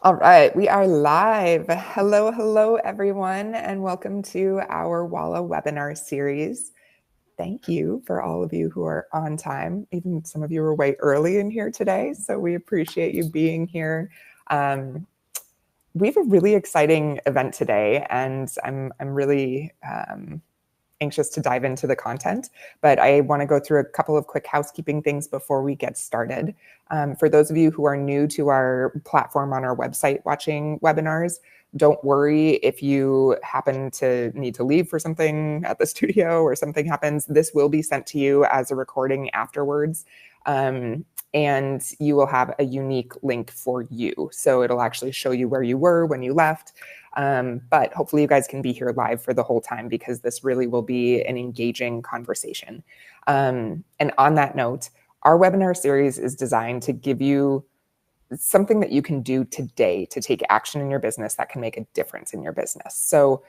All right, we are live. Hello, hello, everyone, and welcome to our Walla Webinar series. Thank you for all of you who are on time. Even some of you are way early in here today, so we appreciate you being here. We have a really exciting event today, and I'm really anxious to dive into the content, but I want to go through a couple of quick housekeeping things before we get started. For those of you who are new to our platform on our website watching webinars, don't worry if you happen to need to leave for something at the studio or something happens. This will be sent to you as a recording afterwards. And you will have a unique link for you. So it'll actually show you where you were when you left. But hopefully you guys can be here live for the whole time because this really will be an engaging conversation. And on that note, our webinar series is designed to give you something that you can do today to take action in your business that can make a difference in your business. So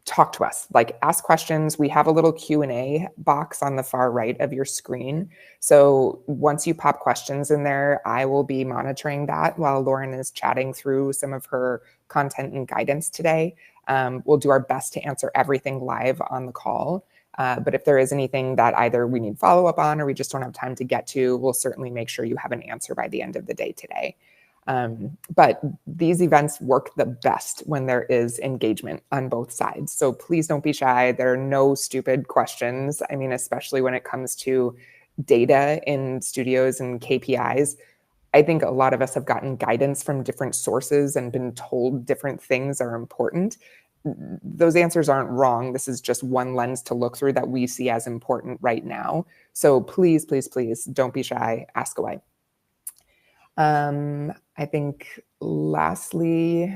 talk to us, like ask questions. We have a little Q&A box on the far right of your screen. So once you pop questions in there, I will be monitoring that while Lauren is chatting through some of her content and guidance today. We'll do our best to answer everything live on the call. But if there is anything that either we need follow-up on or we just don't have time to get to, we'll certainly make sure you have an answer by the end of the day today. But these events work the best when there is engagement on both sides. So please don't be shy. There are no stupid questions. I mean, especially when it comes to data in studios and KPIs. I think a lot of us have gotten guidance from different sources and been told different things are important. Those answers aren't wrong. This is just one lens to look through that we see as important right now. So please, please, please don't be shy. Ask away. I think lastly,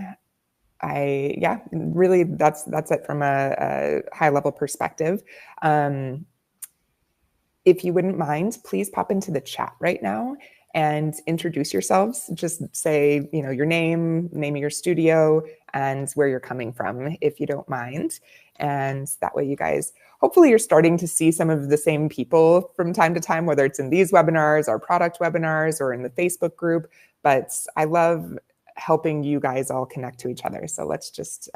really that's it from a high level perspective. If you wouldn't mind, please pop into the chat right now and introduce yourselves. Just say, your name of your studio, and where you're coming from, if you don't mind. And that way you guys, hopefully you're starting to see some of the same people from time to time, whether it's in these webinars, our product webinars, or in the Facebook group. But I love helping you guys all connect to each other. So let's just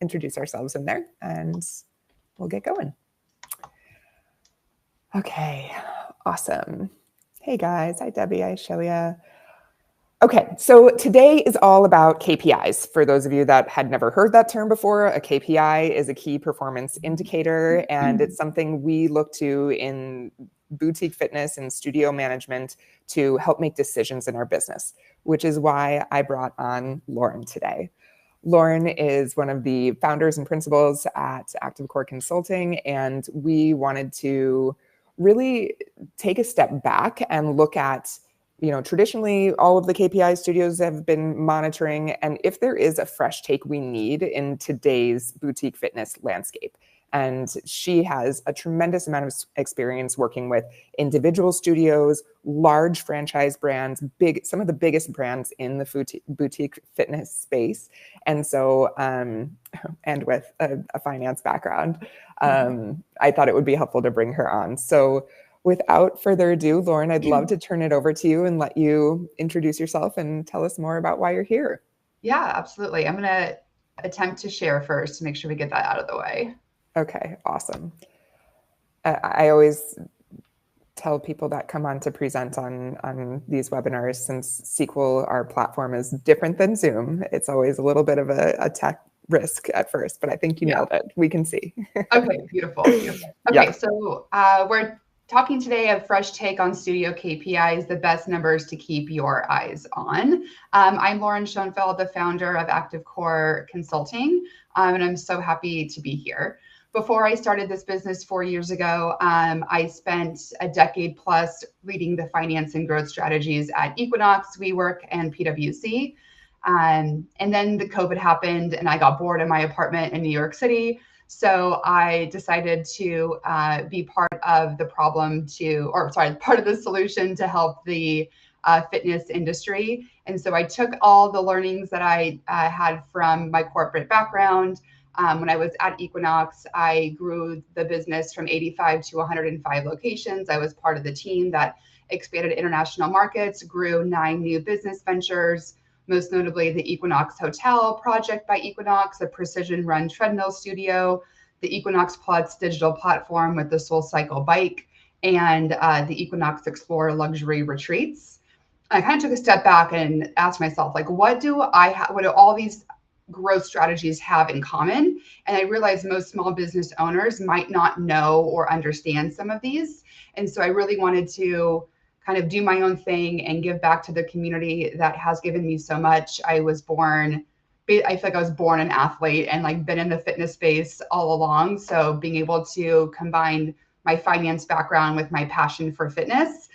introduce ourselves in there and we'll get going. Okay, awesome. Hey guys, hi Debbie, hi Shelia. Okay, so today is all about KPIs. For those of you that had never heard that term before, a KPI is a key performance indicator, and it's something we look to in boutique fitness and studio management to help make decisions in our business, which is why I brought on Lauren today. Lauren is one of the founders and principals at Active Core Consulting, and we wanted to really take a step back and look at, traditionally all of the KPI studios have been monitoring, and if there is a fresh take we need in today's boutique fitness landscape. And she has a tremendous amount of experience working with individual studios, large franchise brands, some of the biggest brands in the boutique fitness space. And so, and with a finance background, I thought it would be helpful to bring her on. So without further ado, Lauren, I'd love to turn it over to you and let you introduce yourself and tell us more about why you're here. Yeah, absolutely. I'm going to attempt to share first to make sure we get that out of the way. Okay, awesome. I always tell people that come on to present on these webinars, since SQL, our platform, is different than Zoom. It's always a little bit of a tech risk at first, but I think you nailed it. We can see. Okay, beautiful. Okay, yeah. So we're talking today of fresh take on studio KPIs, the best numbers to keep your eyes on. I'm Lauren Schoenfeld, the founder of Active Core Consulting, and I'm so happy to be here. Before I started this business 4 years ago, I spent a decade plus leading the finance and growth strategies at Equinox, WeWork, and PwC. And then the COVID happened and I got bored in my apartment in New York City. So I decided to be part of the part of the solution to help the fitness industry. And so I took all the learnings that I had from my corporate background. When I was at Equinox, I grew the business from 85 to 105 locations. I was part of the team that expanded international markets, grew 9 new business ventures, most notably the Equinox Hotel project by Equinox, a precision run treadmill studio, the Equinox Plus digital platform with the SoulCycle bike, and the Equinox Explorer luxury retreats. I kind of took a step back and asked myself, like, what do all these growth strategies have in common? And I realized most small business owners might not know or understand some of these. And so I really wanted to kind of do my own thing and give back to the community that has given me so much. I feel like I was born an athlete and like been in the fitness space all along. So being able to combine my finance background with my passion for fitness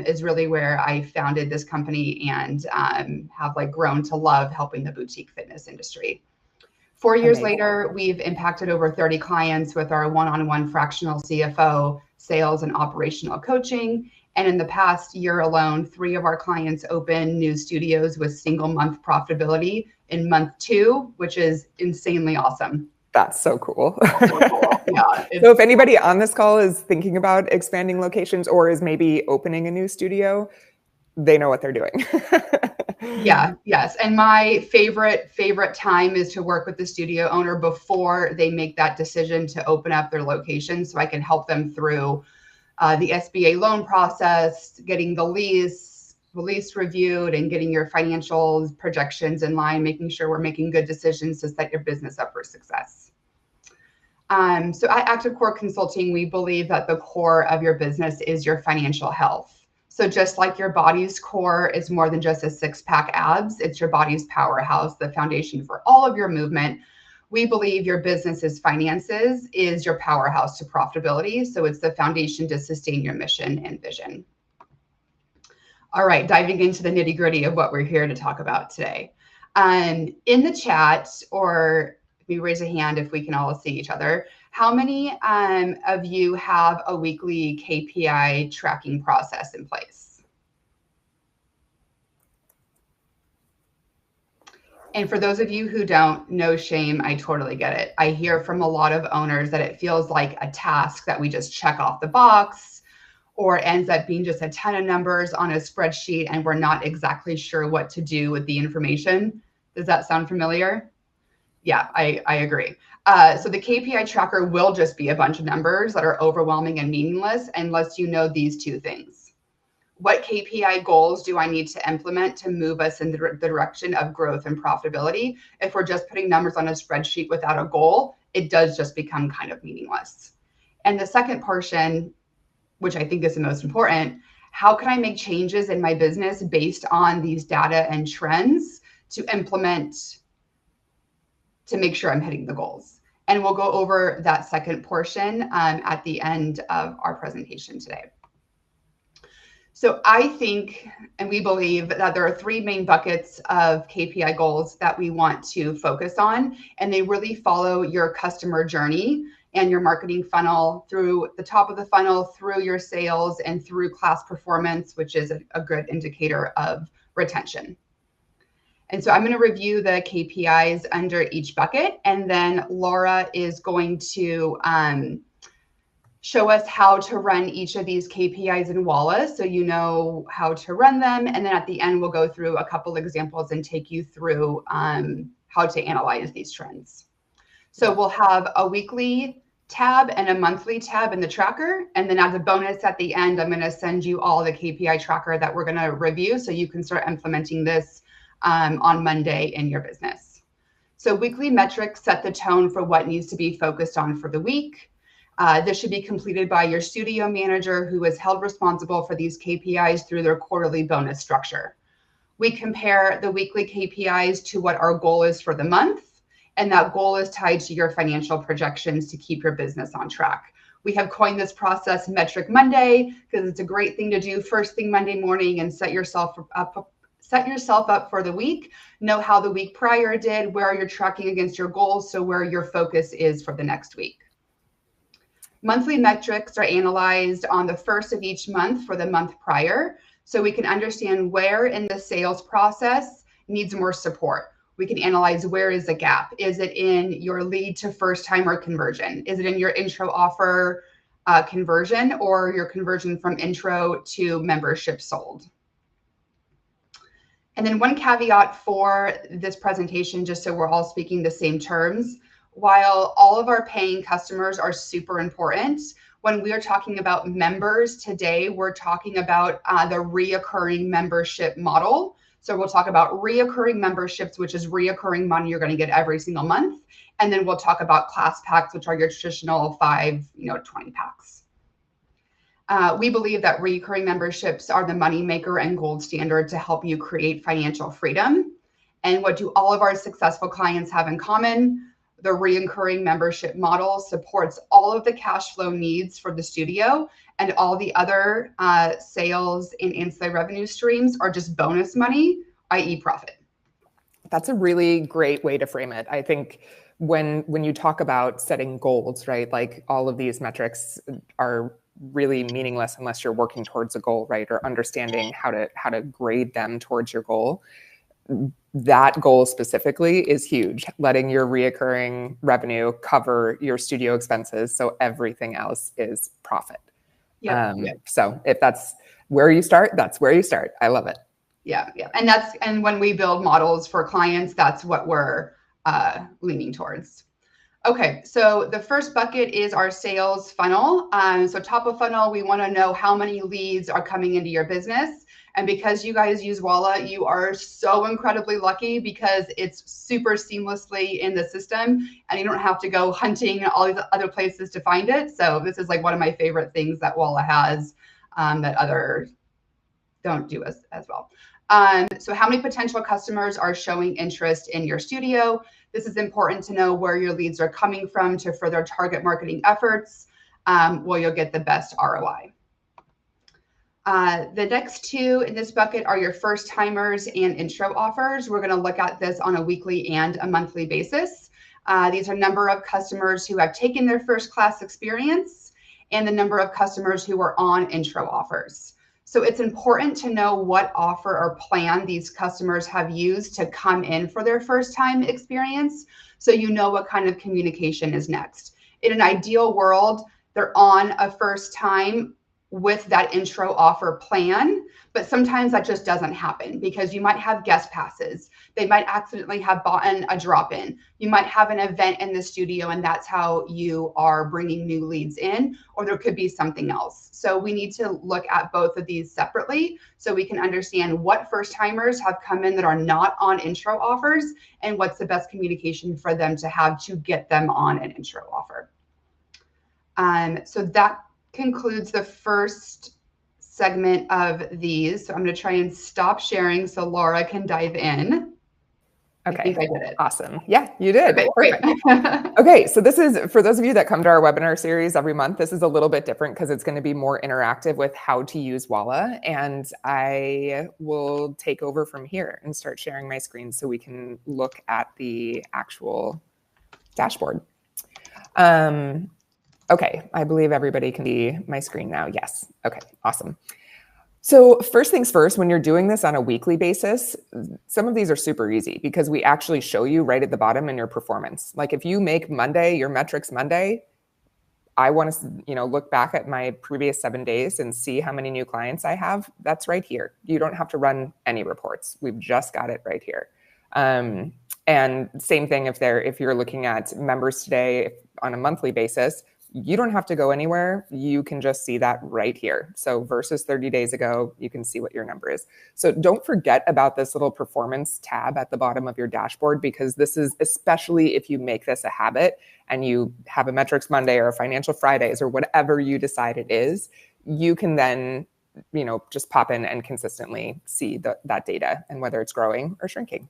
is really where I founded this company and have like grown to love helping the boutique fitness industry. 4 years later, we've impacted over 30 clients with our one-on-one fractional CFO, sales and operational coaching. And in the past year alone, 3 of our clients opened new studios with single month profitability in month 2, which is insanely awesome. That's so cool. Yeah. So if anybody on this call is thinking about expanding locations or is maybe opening a new studio, they know what they're doing. Yeah, yes. And my favorite time is to work with the studio owner before they make that decision to open up their location, so I can help them through the SBA loan process, getting the lease reviewed, and getting your financials projections in line, making sure we're making good decisions to set your business up for success. So at Active Core Consulting, we believe that the core of your business is your financial health. So just like your body's core is more than just a 6-pack abs, it's your body's powerhouse, the foundation for all of your movement. We believe your business's finances is your powerhouse to profitability. So it's the foundation to sustain your mission and vision. All right, diving into the nitty-gritty of what we're here to talk about today. In the chat, or if you raise a hand if we can all see each other, how many of you have a weekly KPI tracking process in place? And for those of you who don't, no shame, I totally get it. I hear from a lot of owners that it feels like a task that we just check off the box, or ends up being just a ton of numbers on a spreadsheet and we're not exactly sure what to do with the information. Does that sound familiar? Yeah, I agree. So the KPI tracker will just be a bunch of numbers that are overwhelming and meaningless unless you know these 2 things. What KPI goals do I need to implement to move us in the direction of growth and profitability? If we're just putting numbers on a spreadsheet without a goal, it does just become kind of meaningless. And the second portion, which I think is the most important, how can I make changes in my business based on these data and trends to implement to make sure I'm hitting the goals? And we'll go over that second portion at the end of our presentation today. So I think, and we believe that there are 3 main buckets of KPI goals that we want to focus on, and they really follow your customer journey and your marketing funnel through the top of the funnel, through your sales, and through class performance, which is a good indicator of retention. And so I'm going to review the KPIs under each bucket, and then Laura is going to show us how to run each of these KPIs in Walla, so you know how to run them. And then at the end, we'll go through a couple examples and take you through how to analyze these trends. So we'll have a weekly tab and a monthly tab in the tracker. And then as a bonus at the end, I'm going to send you all the KPI tracker that we're going to review so you can start implementing this on Monday in your business. So weekly metrics set the tone for what needs to be focused on for the week. This should be completed by your studio manager, who is held responsible for these KPIs through their quarterly bonus structure. We compare the weekly KPIs to what our goal is for the month, and that goal is tied to your financial projections to keep your business on track. We have coined this process Metric Monday because it's a great thing to do first thing Monday morning and set yourself up for the week. Know how the week prior did, where you're tracking against your goals, so where your focus is for the next week. Monthly metrics are analyzed on the first of each month for the month prior, so we can understand where in the sales process needs more support. We can analyze where is the gap. Is it in your lead to first timer conversion? Is it in your intro offer conversion, or your conversion from intro to membership sold? And then one caveat for this presentation, just so we're all speaking the same terms, while all of our paying customers are super important, when we are talking about members today, we're talking about the reoccurring membership model. So we'll talk about reoccurring memberships, which is reoccurring money you're going to get every single month. And then we'll talk about class packs, which are your traditional 5, 20 packs. We believe that recurring memberships are the moneymaker and gold standard to help you create financial freedom. And what do all of our successful clients have in common? The recurring membership model supports all of the cash flow needs for the studio, and all the other sales and ancillary revenue streams are just bonus money, i.e. profit. That's a really great way to frame it. I think when you talk about setting goals, right, like all of these metrics are really meaningless unless you're working towards a goal, right, or understanding how to grade them towards your goal. That goal specifically is huge, letting your reoccurring revenue cover your studio expenses, so everything else is profit. So if that's where you start, that's where you start. I love it. Yeah. And when we build models for clients, that's what we're leaning towards. Okay, so the first bucket is our sales funnel. So top of funnel, we want to know how many leads are coming into your business. And because you guys use Walla, you are so incredibly lucky because it's super seamlessly in the system and you don't have to go hunting all these other places to find it. So this is like one of my favorite things that Walla has that others don't do as well. So how many potential customers are showing interest in your studio? This is important to know where your leads are coming from to further target marketing efforts, where you'll get the best ROI. The next two in this bucket are your first timers and intro offers. We're going to look at this on a weekly and a monthly basis. These are number of customers who have taken their first class experience and the number of customers who are on intro offers. So it's important to know what offer or plan these customers have used to come in for their first time experience, so you know what kind of communication is next. In an ideal world, they're on a first time with that intro offer plan, but sometimes that just doesn't happen because you might have guest passes. They might accidentally have bought a drop-in. You might have an event in the studio and that's how you are bringing new leads in, or there could be something else. So we need to look at both of these separately so we can understand what first timers have come in that are not on intro offers and what's the best communication for them to have to get them on an intro offer. So that concludes the first segment of these. So I'm going to try and stop sharing so Laura can dive in. Okay. I think I did it. Awesome. Yeah, you did. Okay, perfect. Okay, so this is, for those of you that come to our webinar series every month, this is a little bit different because it's going to be more interactive with how to use Walla. And I will take over from here and start sharing my screen so we can look at the actual dashboard. Okay, I believe everybody can see my screen now. Yes. Okay, awesome. So first things first, when you're doing this on a weekly basis, some of these are super easy because we actually show you right at the bottom in your performance. Like if you make Monday your metrics Monday, I want to, look back at my previous 7 days and see how many new clients I have. That's right here. You don't have to run any reports. We've just got it right here. And same thing if you're looking at members today on a monthly basis, you don't have to go anywhere. You can just see that right here. So versus 30 days ago, you can see what your number is. So don't forget about this little performance tab at the bottom of your dashboard, because this is, especially if you make this a habit and you have a metrics Monday or a financial Fridays or whatever you decide it is, you can then, just pop in and consistently see that data and whether it's growing or shrinking.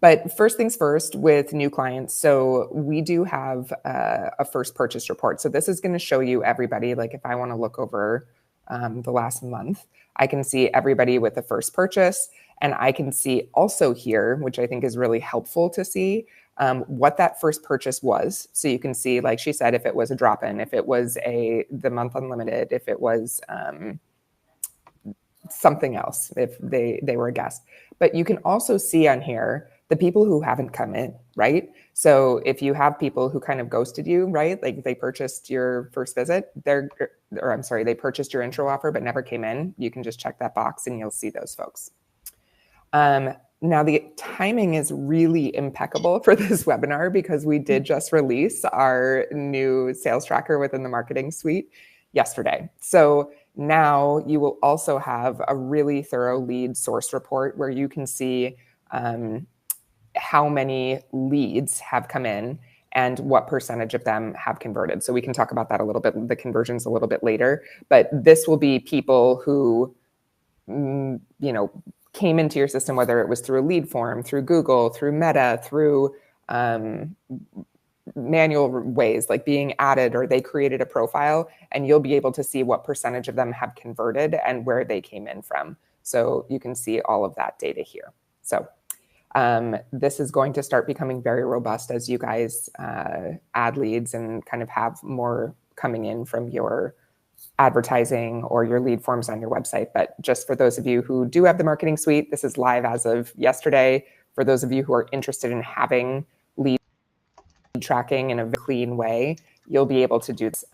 But first things first with new clients. So we do have a first purchase report. So this is going to show you everybody, like if I want to look over the last month, I can see everybody with the first purchase. And I can see also here, which I think is really helpful to see, what that first purchase was. So you can see, like she said, if it was a drop-in, if it was the month unlimited, if it was something else, if they were a guest. But you can also see on here the people who haven't come in, right? So if you have people who kind of ghosted you, right? Like they purchased your first visit, they purchased your intro offer but never came in, you can just check that box and you'll see those folks. Now the timing is really impeccable for this webinar because we did just release our new sales tracker within the marketing suite yesterday. So now you will also have a really thorough lead source report where you can see how many leads have come in and what percentage of them have converted. So we can talk about that a little bit, the conversions a little bit later, but this will be people who, came into your system, whether it was through a lead form, through Google, through Meta, through manual ways like being added, or they created a profile, and you'll be able to see what percentage of them have converted and where they came in from. So you can see all of that data here. So this is going to start becoming very robust as you guys add leads and kind of have more coming in from your advertising or your lead forms on your website. But just for those of you who do have the marketing suite, this is live as of yesterday. For those of you who are interested in having lead tracking in a clean way, you'll be able to do this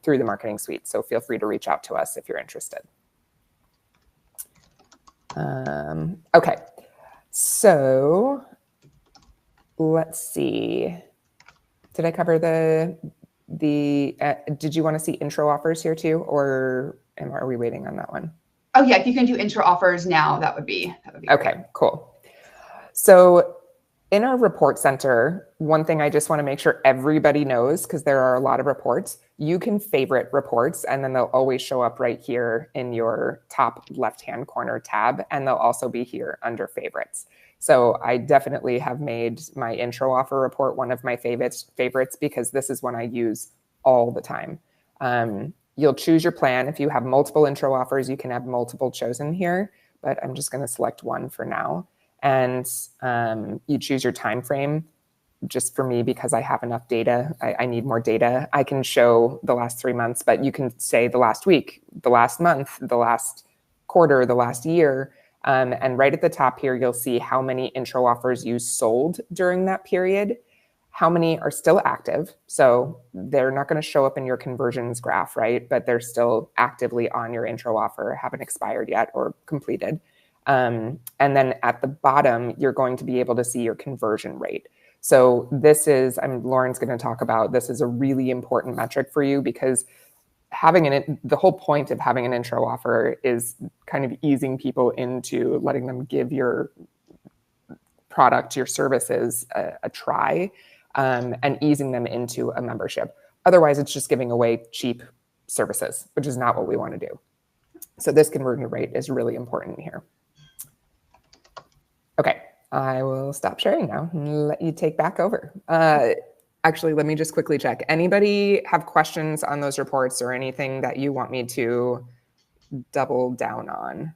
through the marketing suite. So feel free to reach out to us if you're interested. Okay, so let's see. Did I cover did you want to see intro offers here too, or are we waiting on that one? Oh yeah, if you can do intro offers now, that would be okay, great. Cool. So in our report center, one thing I just want to make sure everybody knows, because there are a lot of reports, you can favorite reports and then they'll always show up right here in your top left-hand corner tab, and they'll also be here under favorites. So I definitely have made my intro offer report one of my favorites because this is one I use all the time. You'll choose your plan. If you have multiple intro offers, you can have multiple chosen here, but I'm just going to select one for now. And you choose your time frame. Just for me, because I have enough data, I need more data. I can show the last 3 months, but you can say the last week, the last month, the last quarter, the last year. And right at the top here, you'll see how many intro offers you sold during that period, how many are still active. So they're not going to show up in your conversions graph, right? But they're still actively on your intro offer, haven't expired yet or completed. And then at the bottom, you're going to be able to see your conversion rate. So this is, Lauren's going to talk about, this is a really important metric for you because the whole point of having an intro offer is kind of easing people into letting them give your product, your services a try, and easing them into a membership. Otherwise, it's just giving away cheap services, which is not what we want to do. So this conversion rate is really important here. Okay, I will stop sharing now and let you take back over. Actually, let me just quickly check. Anybody have questions on those reports or anything that you want me to double down on?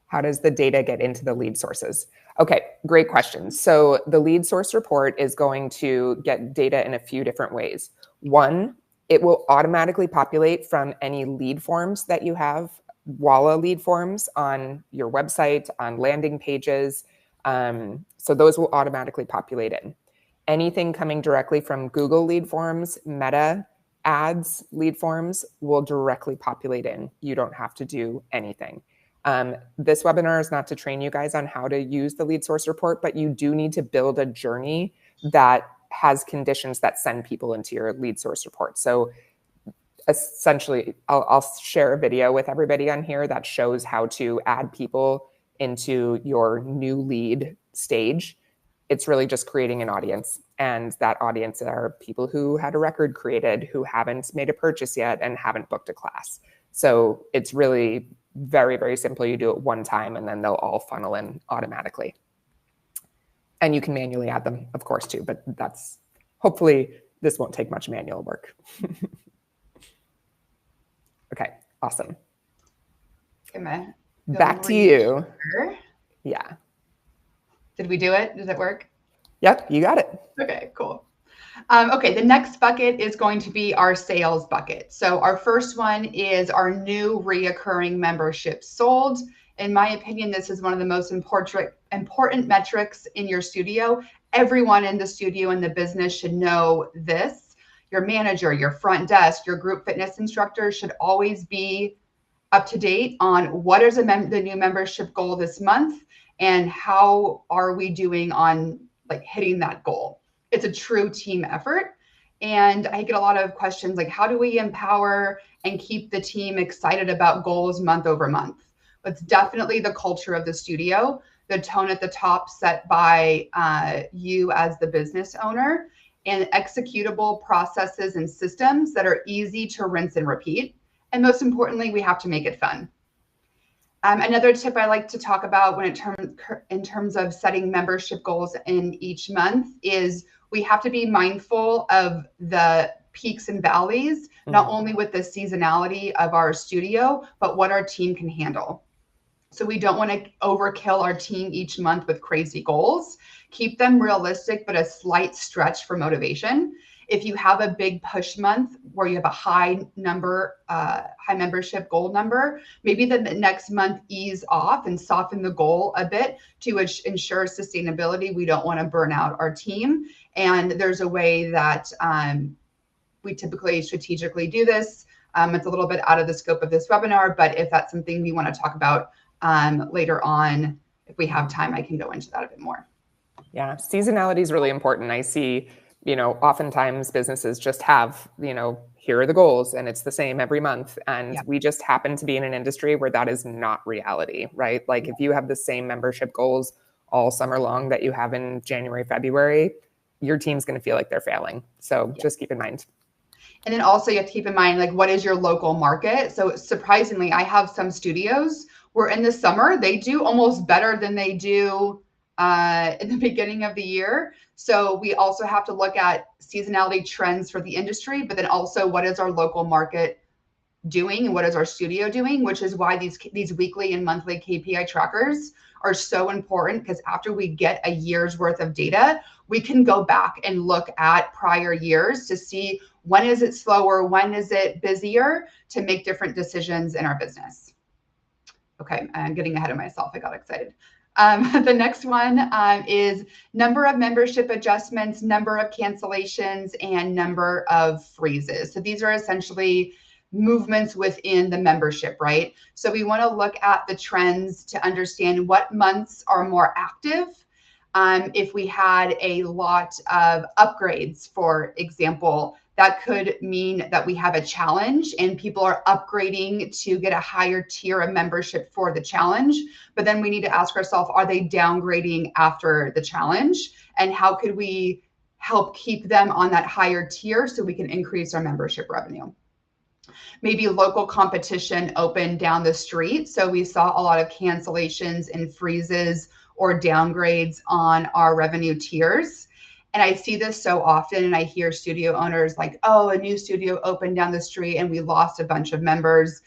How does the data get into the lead sources? Okay, great question. So the lead source report is going to get data in a few different ways. One, it will automatically populate from any lead forms that you have, Walla lead forms on your website, on landing pages. So those will automatically populate in. Anything coming directly from Google lead forms, Meta ads lead forms will directly populate in. You don't have to do anything. This webinar is not to train you guys on how to use the lead source report, but you do need to build a journey that has conditions that send people into your lead source report. So essentially, I'll share a video with everybody on here that shows how to add people into your new lead stage. It's really just creating an audience. And that audience are people who had a record created, who haven't made a purchase yet, and haven't booked a class. So it's really very, very simple. You do it one time, and then they'll all funnel in automatically. And you can manually add them, of course, too. But hopefully, this won't take much manual work. Okay, awesome. Back to you. Yeah. Did we do it? Does it work? Yep, you got it. Okay, cool. Okay, the next bucket is going to be our sales bucket. So our first one is our new reoccurring memberships sold. In my opinion, this is one of the most important metrics in your studio. Everyone in the studio and the business should know this. Your manager, your front desk, your group fitness instructor should always be up to date on what is the new membership goal this month and how are we doing on like hitting that goal. It's a true team effort. And I get a lot of questions like, how do we empower and keep the team excited about goals month over month? It's definitely the culture of the studio, the tone at the top set by you as the business owner, and executable processes and systems that are easy to rinse and repeat. And most importantly, we have to make it fun. Another tip I like to talk about when in terms of setting membership goals in each month is we have to be mindful of the peaks and valleys, not only with the seasonality of our studio, but what our team can handle. So we don't want to overkill our team each month with crazy goals. Keep them realistic, but a slight stretch for motivation. If you have a big push month where you have a high membership goal number, maybe the next month ease off and soften the goal a bit to ensure sustainability. We don't want to burn out our team. And there's a way that we typically strategically do this. It's a little bit out of the scope of this webinar, but if that's something we want to talk about later on, if we have time, I can go into that a bit more. Yeah, seasonality is really important. I see, oftentimes businesses just have, here are the goals and it's the same every month. And we just happen to be in an industry where that is not reality, right? Like if you have the same membership goals all summer long that you have in January, February, your team's going to feel like they're failing. So just keep in mind. And then also you have to keep in mind, like, what is your local market? So surprisingly, I have some studios where in the summer, they do almost better than they do in the beginning of the year. So we also have to look at seasonality trends for the industry, but then also what is our local market doing and what is our studio doing, which is why these weekly and monthly KPI trackers are so important, because after we get a year's worth of data, we can go back and look at prior years to see when is it slower, when is it busier, to make different decisions in our business. Okay, I'm getting ahead of myself. I got excited. The next one is number of membership adjustments, number of cancellations, and number of freezes. So these are essentially movements within the membership, right? So we want to look at the trends to understand what months are more active. If we had a lot of upgrades, for example, that could mean that we have a challenge and people are upgrading to get a higher tier of membership for the challenge. But then we need to ask ourselves, are they downgrading after the challenge? And how could we help keep them on that higher tier so we can increase our membership revenue? Maybe local competition open down the street. So we saw a lot of cancellations and freezes or downgrades on our revenue tiers. And I see this so often, and I hear studio owners like, oh, a new studio opened down the street and we lost a bunch of members.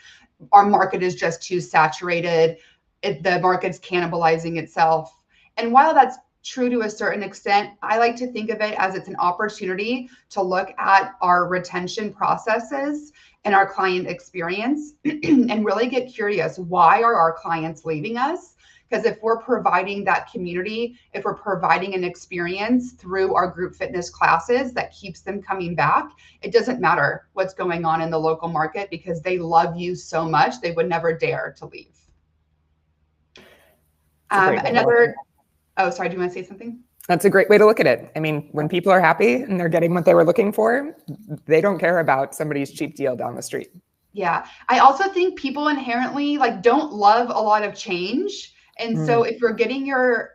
Our market is just too saturated. The market's cannibalizing itself. And while that's true to a certain extent, I like to think of it as it's an opportunity to look at our retention processes and our client experience and really get curious. Why are our clients leaving us? Because if we're providing that community, if we're providing an experience through our group fitness classes that keeps them coming back, it doesn't matter what's going on in the local market because they love you so much, they would never dare to leave. Oh, sorry, do you want to say something? That's a great way to look at it. I mean, when people are happy and they're getting what they were looking for, they don't care about somebody's cheap deal down the street. Yeah. I also think people inherently don't love a lot of change. And so if you're getting your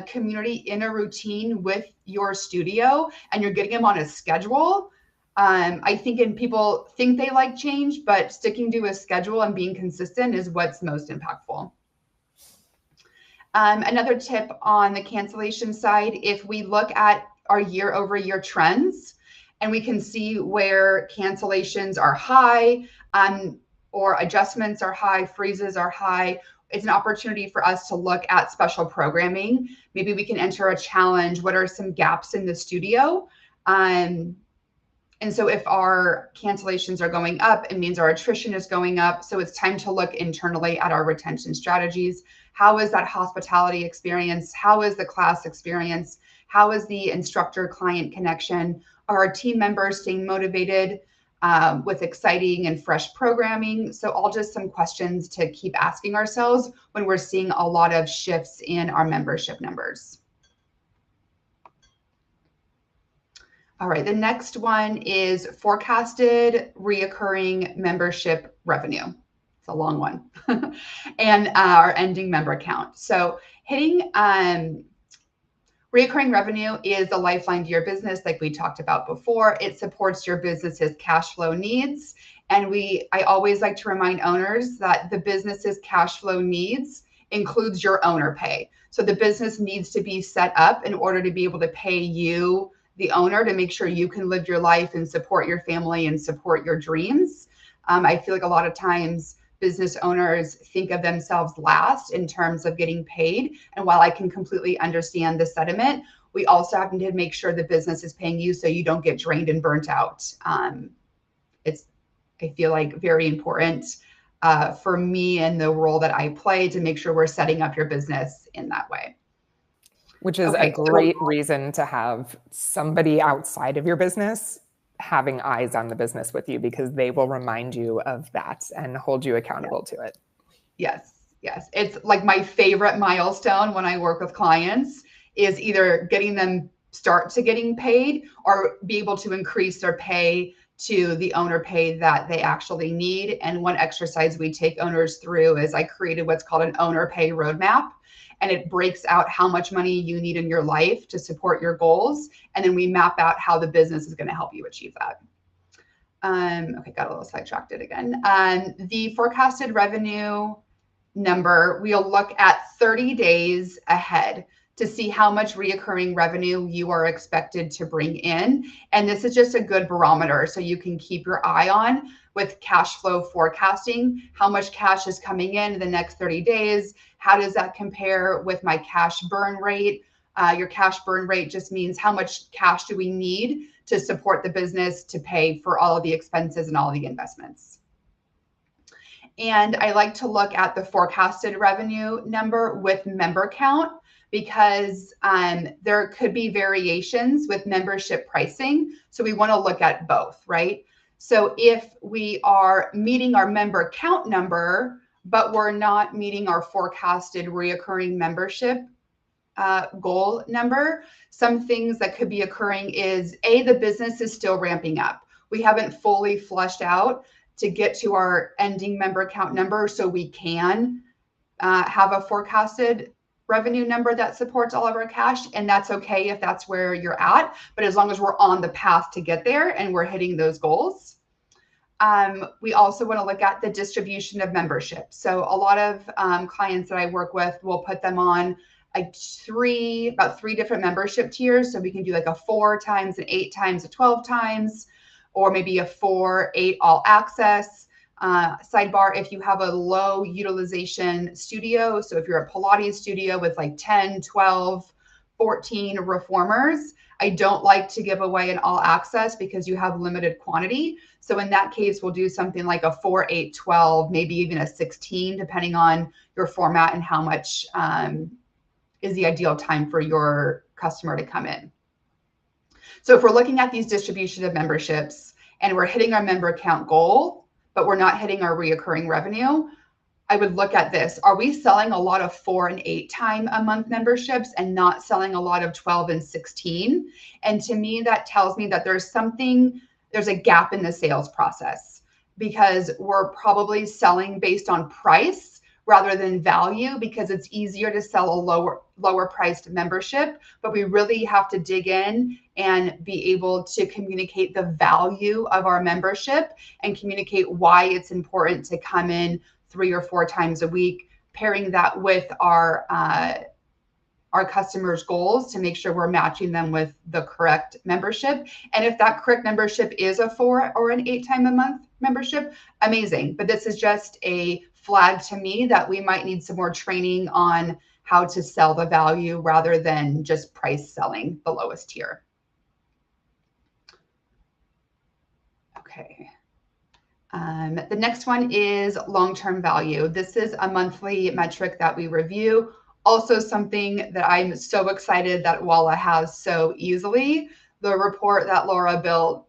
community in a routine with your studio and you're getting them on a schedule, I think people think they like change, but sticking to a schedule and being consistent is what's most impactful. Another tip on the cancellation side, if we look at our year-over-year trends and we can see where cancellations are high or adjustments are high, freezes are high, it's an opportunity for us to look at special programming. Maybe we can enter a challenge. What are some gaps in the studio? And so if our cancellations are going up, it means our attrition is going up. So it's time to look internally at our retention strategies. How is that hospitality experience? How is the class experience? How is the instructor-client connection? Are our team members staying motivated? with exciting and fresh programming. So all just some questions to keep asking ourselves when we're seeing a lot of shifts in our membership numbers. All right, the next one is forecasted reoccurring membership revenue. It's a long one. And our ending member count. So hitting reoccurring revenue is a lifeline to your business, like we talked about before. It supports your business's cash flow needs. And I always like to remind owners that the business's cash flow needs includes your owner pay. So the business needs to be set up in order to be able to pay you, the owner, to make sure you can live your life and support your family and support your dreams. I feel like a lot of times business owners think of themselves last in terms of getting paid. And while I can completely understand the sentiment, we also have to make sure the business is paying you so you don't get drained and burnt out. I feel like very important for me and the role that I play to make sure we're setting up your business in that way. Which is a great reason to have somebody outside of your business having eyes on the business with you, because they will remind you of that and hold you accountable to it. Yes. It's like my favorite milestone when I work with clients is either getting them start to getting paid or be able to increase their pay to the owner pay that they actually need. And one exercise we take owners through is I created what's called an owner pay roadmap. And it breaks out how much money you need in your life to support your goals. And then we map out how the business is going to help you achieve that. Okay, got a little sidetracked again. The forecasted revenue number, we'll look at 30 days ahead to see how much reoccurring revenue you are expected to bring in. And this is just a good barometer so you can keep your eye on with cash flow forecasting, how much cash is coming in the next 30 days. How does that compare with my cash burn rate? Your cash burn rate just means how much cash do we need to support the business to pay for all of the expenses and all of the investments. And I like to look at the forecasted revenue number with member count, because there could be variations with membership pricing. So we want to look at both, right? So if we are meeting our member count number, but we're not meeting our forecasted reoccurring membership goal number, some things that could be occurring is the business is still ramping up. We haven't fully flushed out to get to our ending member count number so we can have a forecasted revenue number that supports all of our cash. And that's okay if that's where you're at, but as long as we're on the path to get there and we're hitting those goals. We also want to look at the distribution of membership. So a lot of clients that I work with will put them on about three different membership tiers. So we can do like a 4 times, an 8 times, a 12 times, or maybe a 4, 8 all access. Sidebar, if you have a low utilization studio, so if you're a Pilates studio with like 10, 12, 14 reformers, I don't like to give away an all access because you have limited quantity. So in that case, we'll do something like a 4, 8, 12, maybe even a 16, depending on your format and how much is the ideal time for your customer to come in. So if we're looking at these distribution of memberships and we're hitting our member count goal, but we're not hitting our reoccurring revenue, I would look at this. Are we selling a lot of 4 and 8 time a month memberships and not selling a lot of 12 and 16? And to me, that tells me that there's a gap in the sales process, because we're probably selling based on price rather than value, because it's easier to sell a lower priced membership, but we really have to dig in and be able to communicate the value of our membership and communicate why it's important to come in 3 or 4 times a week, pairing that with our customers' goals to make sure we're matching them with the correct membership. And if that correct membership is a 4 or an 8 time a month membership, amazing. But this is just a flag to me that we might need some more training on how to sell the value rather than just price selling the lowest tier. Okay. The next one is long-term value. This is a monthly metric that we review. Also something that I'm so excited that Walla has so easily. The report that Laura built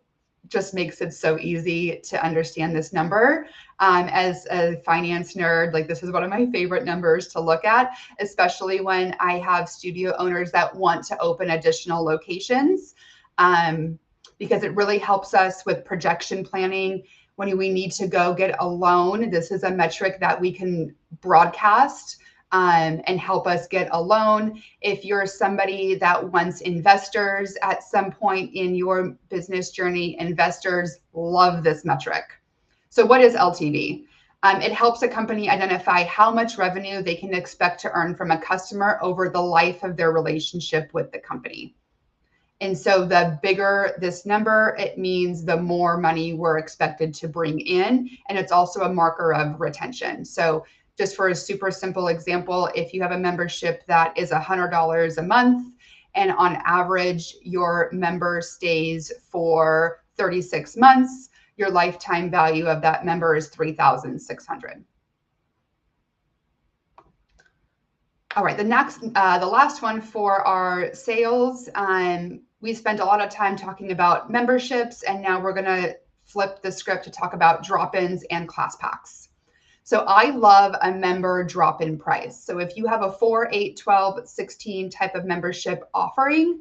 just makes it so easy to understand this number. As a finance nerd, like this is one of my favorite numbers to look at, especially when I have studio owners that want to open additional locations, because it really helps us with projection planning. When we need to go get a loan, this is a metric that we can broadcast and help us get a loan. If you're somebody that wants investors at some point in your business journey, investors love this metric. So what is LTV? It helps a company identify how much revenue they can expect to earn from a customer over the life of their relationship with the company. And so the bigger this number, it means the more money we're expected to bring in. And it's also a marker of retention. So just for a super simple example, if you have a membership that is $100 a month, and on average, your member stays for 36 months, your lifetime value of that member is $3,600. All right, the last one for our sales, we spent a lot of time talking about memberships, and now we're gonna flip the script to talk about drop-ins and class packs. So I love a member drop-in price. So if you have a 4, 8, 12, 16 type of membership offering,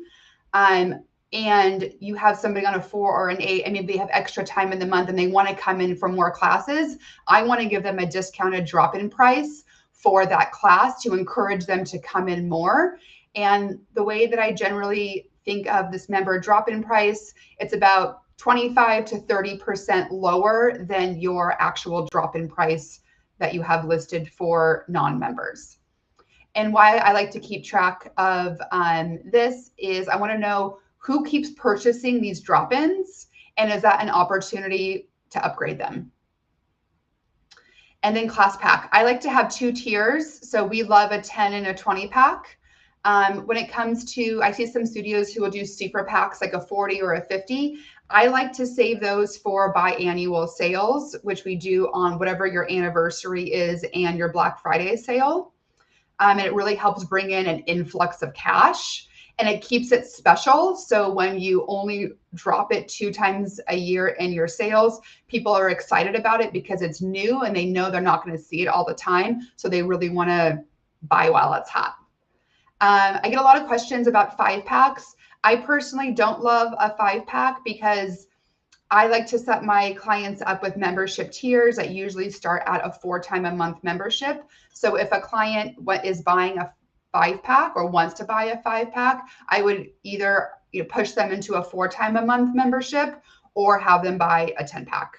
and you have somebody on a 4 or an 8, and maybe they have extra time in the month and they want to come in for more classes, I want to give them a discounted drop-in price for that class to encourage them to come in more. And the way that I generally think of this member drop-in price, it's about 25 to 30% lower than your actual drop-in price that you have listed for non-members. And why I like to keep track of this is I want to know who keeps purchasing these drop-ins, and is that an opportunity to upgrade them? And then class pack. I like to have 2 tiers. So we love a 10 and a 20 pack. When it comes to, I see some studios who will do super packs like a 40 or a 50. I like to save those for biannual sales, which we do on whatever your anniversary is and your Black Friday sale. And it really helps bring in an influx of cash, and it keeps it special. So when you only drop it 2 times a year in your sales, people are excited about it because it's new and they know they're not going to see it all the time. So they really want to buy while it's hot. I get a lot of questions about 5-packs. I personally don't love a 5-pack because I like to set my clients up with membership tiers that usually start at a 4-time-a-month membership. So if a client is buying a 5-pack or wants to buy a 5-pack, I would either push them into a 4-time-a-month membership or have them buy a 10-pack.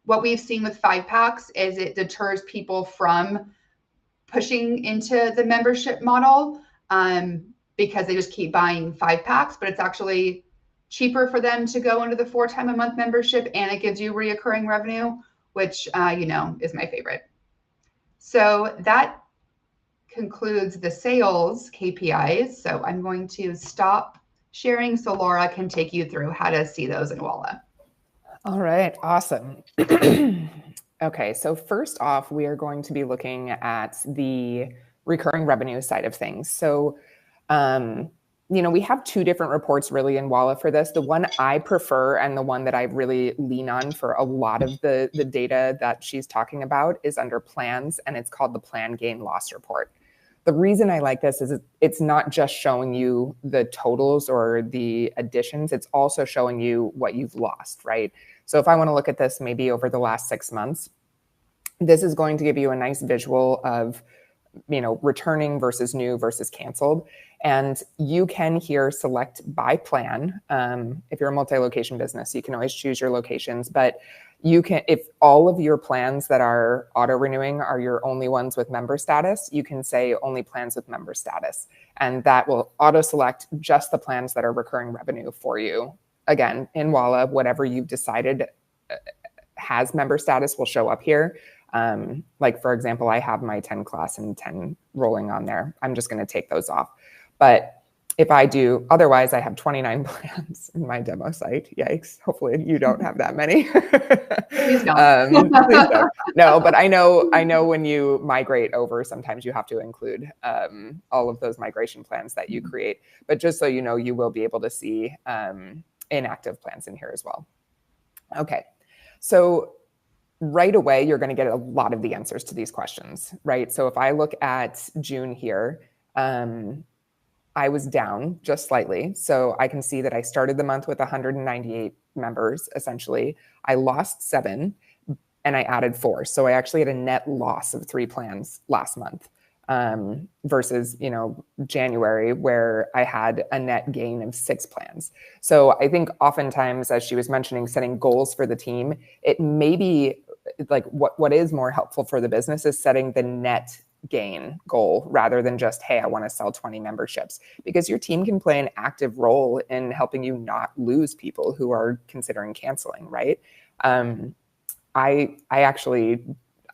What we've seen with 5-packs is it deters people from pushing into the membership model because they just keep buying 5-packs, but it's actually cheaper for them to go into the 4-time-a-month membership, and it gives you reoccurring revenue, which is my favorite. So that concludes the sales KPIs. So I'm going to stop sharing so Laura can take you through how to see those in Walla. All right, awesome. Okay, so first off, we are going to be looking at the recurring revenue side of things. So, we have 2 different reports really in Walla for this. The one I prefer and the one that I really lean on for a lot of the data that she's talking about is under plans, and it's called the Plan Gain Loss Report. The reason I like this is it's not just showing you the totals or the additions, it's also showing you what you've lost, right? So if I want to look at this maybe over the last 6 months, this is going to give you a nice visual of, returning versus new versus canceled. And you can here select by plan. If you're a multi-location business, you can always choose your locations, but you can, if all of your plans that are auto-renewing are your only ones with member status, you can say only plans with member status. And that will auto-select just the plans that are recurring revenue for you. Again, in Walla, whatever you've decided has member status will show up here. Like for example, I have my 10 class and 10 rolling on there. I'm just going to take those off. But if I do, otherwise I have 29 plans in my demo site. Yikes. Hopefully you don't have that many. Please don't. Please don't. No, but I know when you migrate over, sometimes you have to include all of those migration plans that you create. But just so you know, you will be able to see inactive plans in here as well. Okay, so right away, you're going to get a lot of the answers to these questions, right? So if I look at June here, I was down just slightly. So I can see that I started the month with 198 members, essentially. I lost 7 and I added 4. So I actually had a net loss of 3 plans last month, versus, January, where I had a net gain of 6 plans. So I think oftentimes, as she was mentioning, setting goals for the team, it may be like what is more helpful for the business is setting the net gain goal rather than just, hey, I want to sell 20 memberships, because your team can play an active role in helping you not lose people who are considering canceling, right?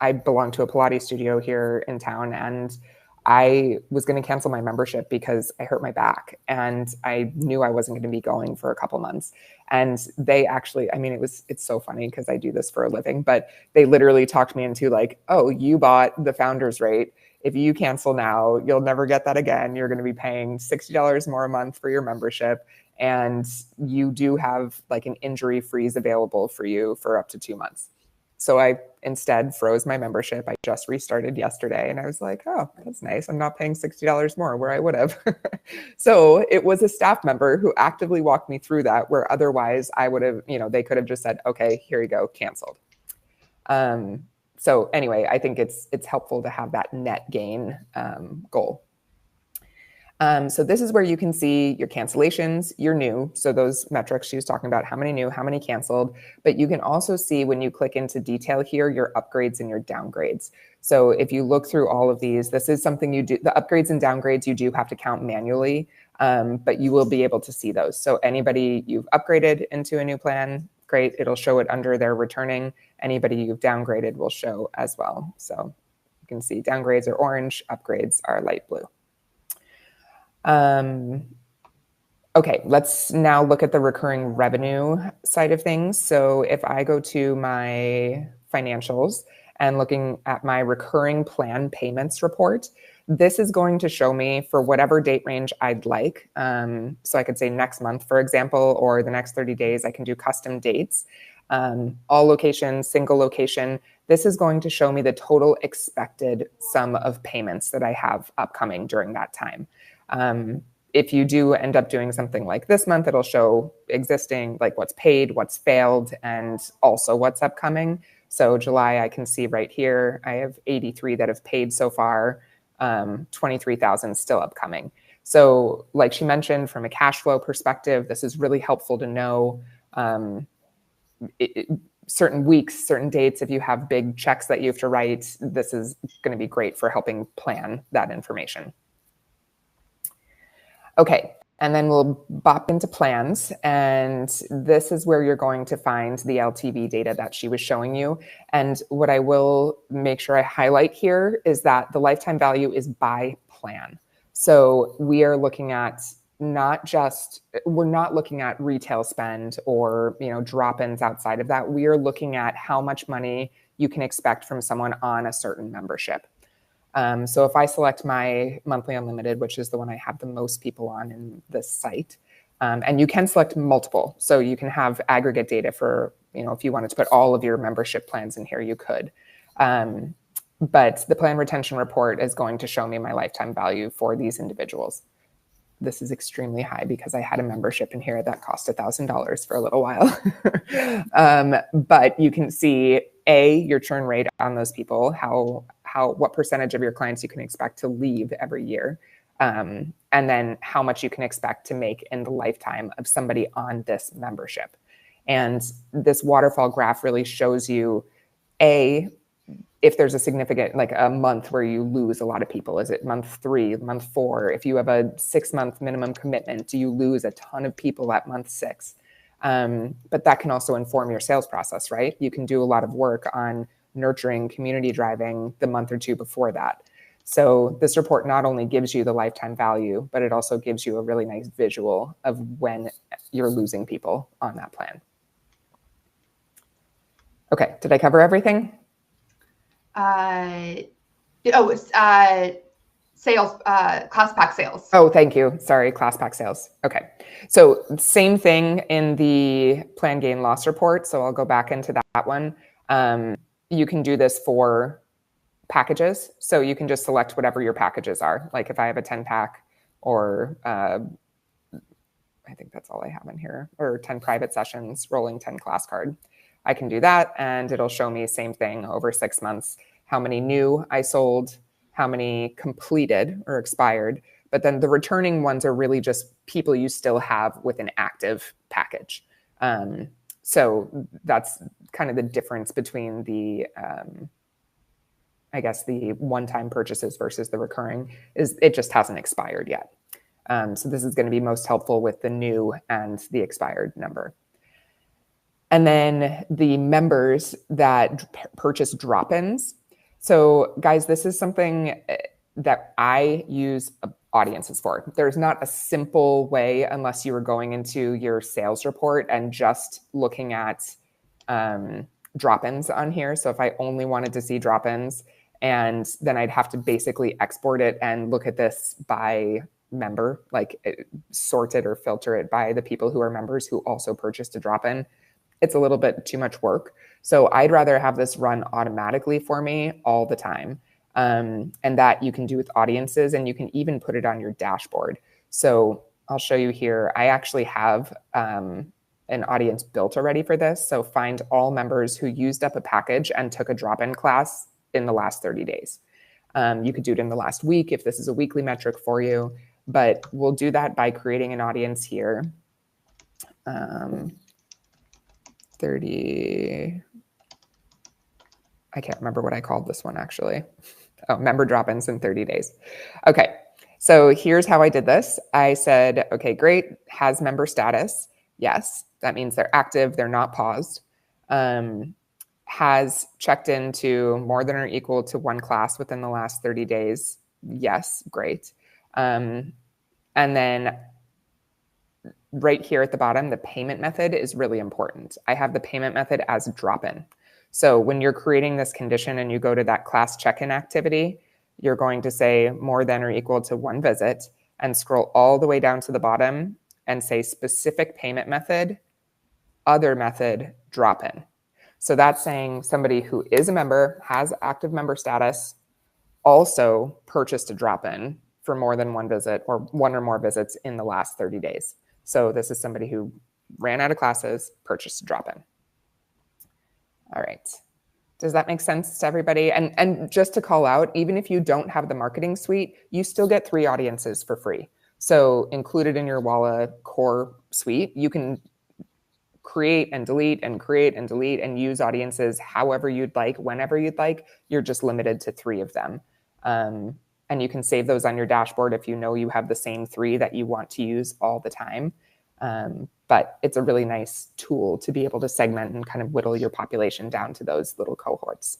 I belong to a Pilates studio here in town, and I was going to cancel my membership because I hurt my back and I knew I wasn't going to be going for a couple months. And they actually, it's so funny because I do this for a living, but they literally talked me into like, oh, you bought the founder's rate. If you cancel now, you'll never get that again. You're going to be paying $60 more a month for your membership. And you do have like an injury freeze available for you for up to 2 months. So I instead froze my membership. I just restarted yesterday and I was like, oh, that's nice. I'm not paying $60 more where I would have. So it was a staff member who actively walked me through that, where otherwise I would have, they could have just said, okay, here you go, canceled. So anyway, I think it's helpful to have that net gain goal. So this is where you can see your cancellations, your new. So those metrics she was talking about, how many new, how many canceled. But you can also see when you click into detail here, your upgrades and your downgrades. So if you look through all of these, this is something you do. The upgrades and downgrades you do have to count manually, but you will be able to see those. So anybody you've upgraded into a new plan, great. It'll show it under their returning. Anybody you've downgraded will show as well. So you can see downgrades are orange, upgrades are light blue. Okay, let's now look at the recurring revenue side of things. So if I go to my financials and looking at my recurring plan payments report, this is going to show me for whatever date range I'd like. So I could say next month, for example, or the next 30 days, I can do custom dates. All locations, single location. This is going to show me the total expected sum of payments that I have upcoming during that time. If you do end up doing something like this month, it'll show existing, like what's paid, what's failed, and also what's upcoming. So July, I can see right here, I have 83 that have paid so far, 23,000 still upcoming. So like she mentioned, from a cash flow perspective, this is really helpful to know certain weeks, certain dates. If you have big checks that you have to write, this is going to be great for helping plan that information. Okay, and then we'll bop into plans, and this is where you're going to find the LTV data that she was showing you. And what I will make sure I highlight here is that the lifetime value is by plan. So we are looking at we're not looking at retail spend or drop-ins outside of that. We are looking at how much money you can expect from someone on a certain membership. So if I select my monthly unlimited, which is the one I have the most people on in this site, and you can select multiple. So you can have aggregate data for, if you wanted to put all of your membership plans in here, you could. But the plan retention report is going to show me my lifetime value for these individuals. This is extremely high because I had a membership in here that cost $1,000 for a little while. But you can see your churn rate on those people, what percentage of your clients you can expect to leave every year, and then how much you can expect to make in the lifetime of somebody on this membership. And this waterfall graph really shows you if there's a significant, like a month where you lose a lot of people. Is it month 3, month 4? If you have a 6-month minimum commitment, do you lose a ton of people at month 6? But that can also inform your sales process, right? You can do a lot of work on nurturing, community driving the month or 2 before that. So this report not only gives you the lifetime value, but it also gives you a really nice visual of when you're losing people on that plan. Okay, did I cover everything? Sales, class pack sales. Oh, thank you. Sorry, class pack sales. Okay. So same thing in the plan gain loss report. So I'll go back into that one. You can do this for packages. So you can just select whatever your packages are. Like if I have a 10 pack or I think that's all I have in here, or 10 private sessions, rolling 10 class card. I can do that and it'll show me same thing over 6 months, how many new I sold, how many completed or expired. But then the returning ones are really just people you still have with an active package. So that's kind of the difference between the, I guess, the one-time purchases versus the recurring, is it just hasn't expired yet. So this is going to be most helpful with the new and the expired number. And then the members that purchase drop-ins. So guys, this is something that I use audiences for. There's not a simple way, unless you were going into your sales report and just looking at drop-ins on here. So if I only wanted to see drop-ins, and then I'd have to basically export it and look at this by member, like sort it or filter it by the people who are members who also purchased a drop-in. It's a little bit too much work. So I'd rather have this run automatically for me all the time. And that you can do with audiences, and you can even put it on your dashboard. So I'll show you here. I actually have an audience built already for this. So find all members who used up a package and took a drop-in class in the last 30 days. You could do it in the last week if this is a weekly metric for you, but we'll do that by creating an audience here. 30, I can't remember what I called this one actually. Oh, member drop-ins in 30 days. Okay, so here's how I did this. I said, okay, great, has member status. Yes, that means they're active, they're not paused. Has checked into more than or equal to one class within the last 30 days. Yes, great. And then right here at the bottom, the payment method is really important. I have the payment method as drop-in. So when you're creating this condition and you go to that class check-in activity, you're going to say more than or equal to one visit and scroll all the way down to the bottom and say specific payment method, other method, drop-in. So that's saying somebody who is a member, has active member status, also purchased a drop-in for more than one visit or one or more visits in the last 30 days. So this is somebody who ran out of classes, purchased a drop-in. All right. Does that make sense to everybody? And just to call out, even if you don't have the marketing suite, you still get 3 audiences for free. So included in your Walla core suite, you can create and delete and create and delete and use audiences however you'd like, whenever you'd like. You're just limited to 3 of them. And you can save those on your dashboard if you know you have the same 3 that you want to use all the time. But it's a really nice tool to be able to segment and kind of whittle your population down to those little cohorts.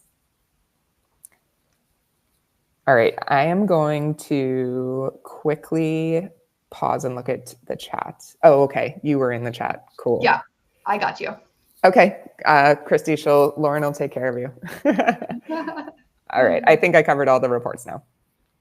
All right, I am going to quickly pause and look at the chat. Oh, okay, you were in the chat, cool. Yeah, I got you. Okay, Christy, Lauren will take care of you. All right, I think I covered all the reports now.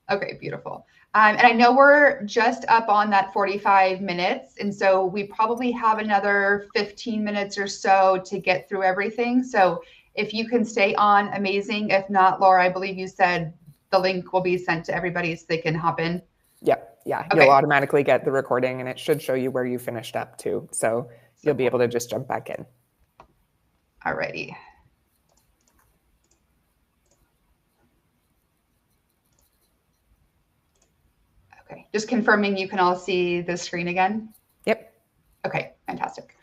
Okay, beautiful. And I know we're just up on that 45 minutes. And so we probably have another 15 minutes or so to get through everything. So if you can stay on, amazing. If not, Laura, I believe you said the link will be sent to everybody so they can hop in. Yep. Yeah. Okay. You'll automatically get the recording and it should show you where you finished up too. So you'll be able to just jump back in. All righty. Okay, just confirming you can all see the screen again. Yep. Okay, fantastic.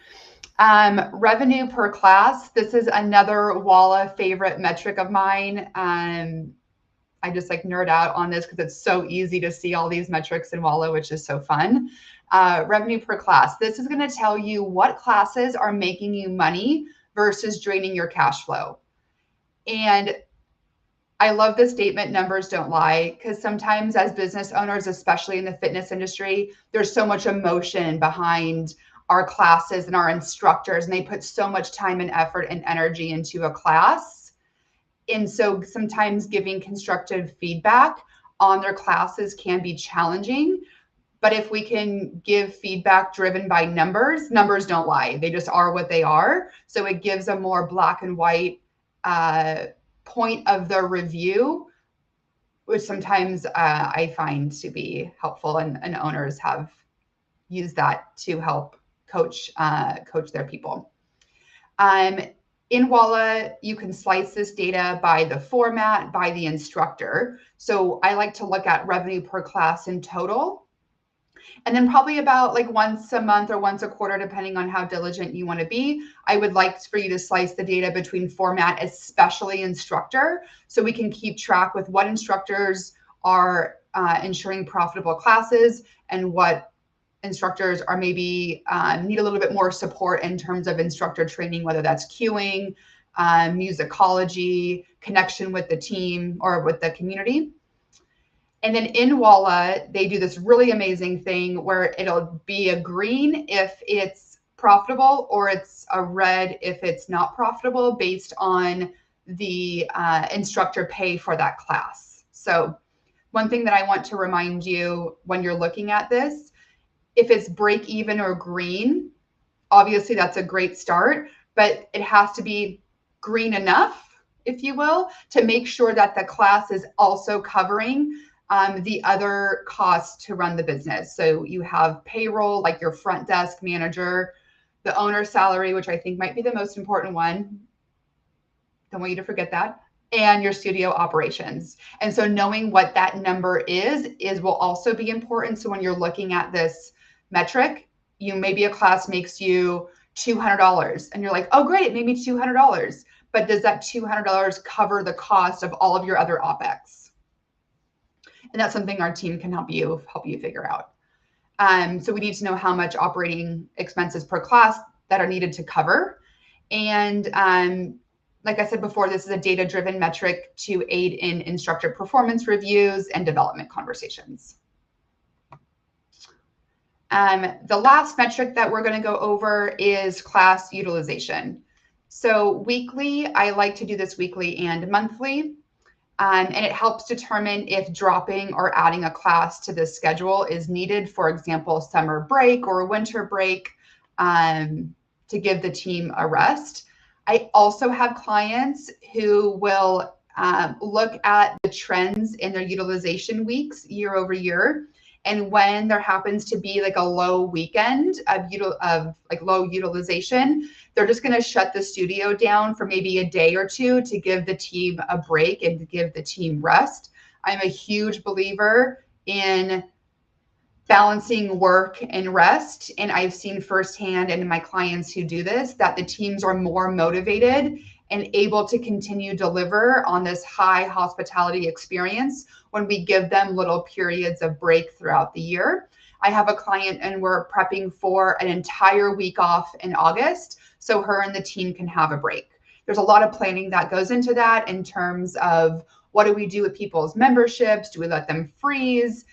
Revenue per class. This is another Walla favorite metric of mine. I just like nerd out on this because it's so easy to see all these metrics in Walla, which is so fun. Revenue per class. This is going to tell you what classes are making you money versus draining your cash flow. And I love the statement, numbers don't lie, because sometimes as business owners, especially in the fitness industry, there's so much emotion behind our classes and our instructors, and they put so much time and effort and energy into a class. And so sometimes giving constructive feedback on their classes can be challenging. But if we can give feedback driven by numbers, numbers don't lie. They just are what they are. So it gives a more black and white point of the review, which sometimes I find to be helpful, and owners have used that to help coach their people. In Walla, you can slice this data by the format, by the instructor. So I like to look at revenue per class in total. And then probably about like once a month or once a quarter, depending on how diligent you want to be, I would like for you to slice the data between format, especially instructor, so we can keep track with what instructors are ensuring profitable classes and what instructors are maybe need a little bit more support in terms of instructor training, whether that's cueing, musicology, connection with the team or with the community. And then in Walla, they do this really amazing thing where it'll be a green if it's profitable, or it's a red if it's not profitable, based on the instructor pay for that class. So one thing that I want to remind you when you're looking at this, if it's break even or green, obviously that's a great start, but it has to be green enough, if you will, to make sure that the class is also covering the other costs to run the business. So you have payroll, like your front desk manager, the owner's salary, which I think might be the most important one. Don't want you to forget that. And your studio operations. And so knowing what that number is will also be important. So when you're looking at this metric, maybe a class makes you $200 and you're like, oh, great, it made me $200. But does that $200 cover the cost of all of your other OpEx? And that's something our team can help you figure out. So we need to know how much operating expenses per class that are needed to cover. And like I said before, this is a data-driven metric to aid in instructor performance reviews and development conversations. The last metric that we're going to go over is class utilization. So weekly, I like to do this weekly and monthly. And it helps determine if dropping or adding a class to the schedule is needed, for example, summer break or winter break, to give the team a rest. I also have clients who will look at the trends in their utilization weeks year over year. And when there happens to be like a low weekend of low utilization, they're just going to shut the studio down for maybe a day or two to give the team a break and to give the team rest. I'm a huge believer in balancing work and rest. And I've seen firsthand, and in my clients who do this, that the teams are more motivated and able to continue deliver on this high hospitality experience when we give them little periods of break throughout the year. I have a client and we're prepping for an entire week off in August, so her and the team can have a break. There's a lot of planning that goes into that in terms of what do we do with people's memberships? Do we let them freeze?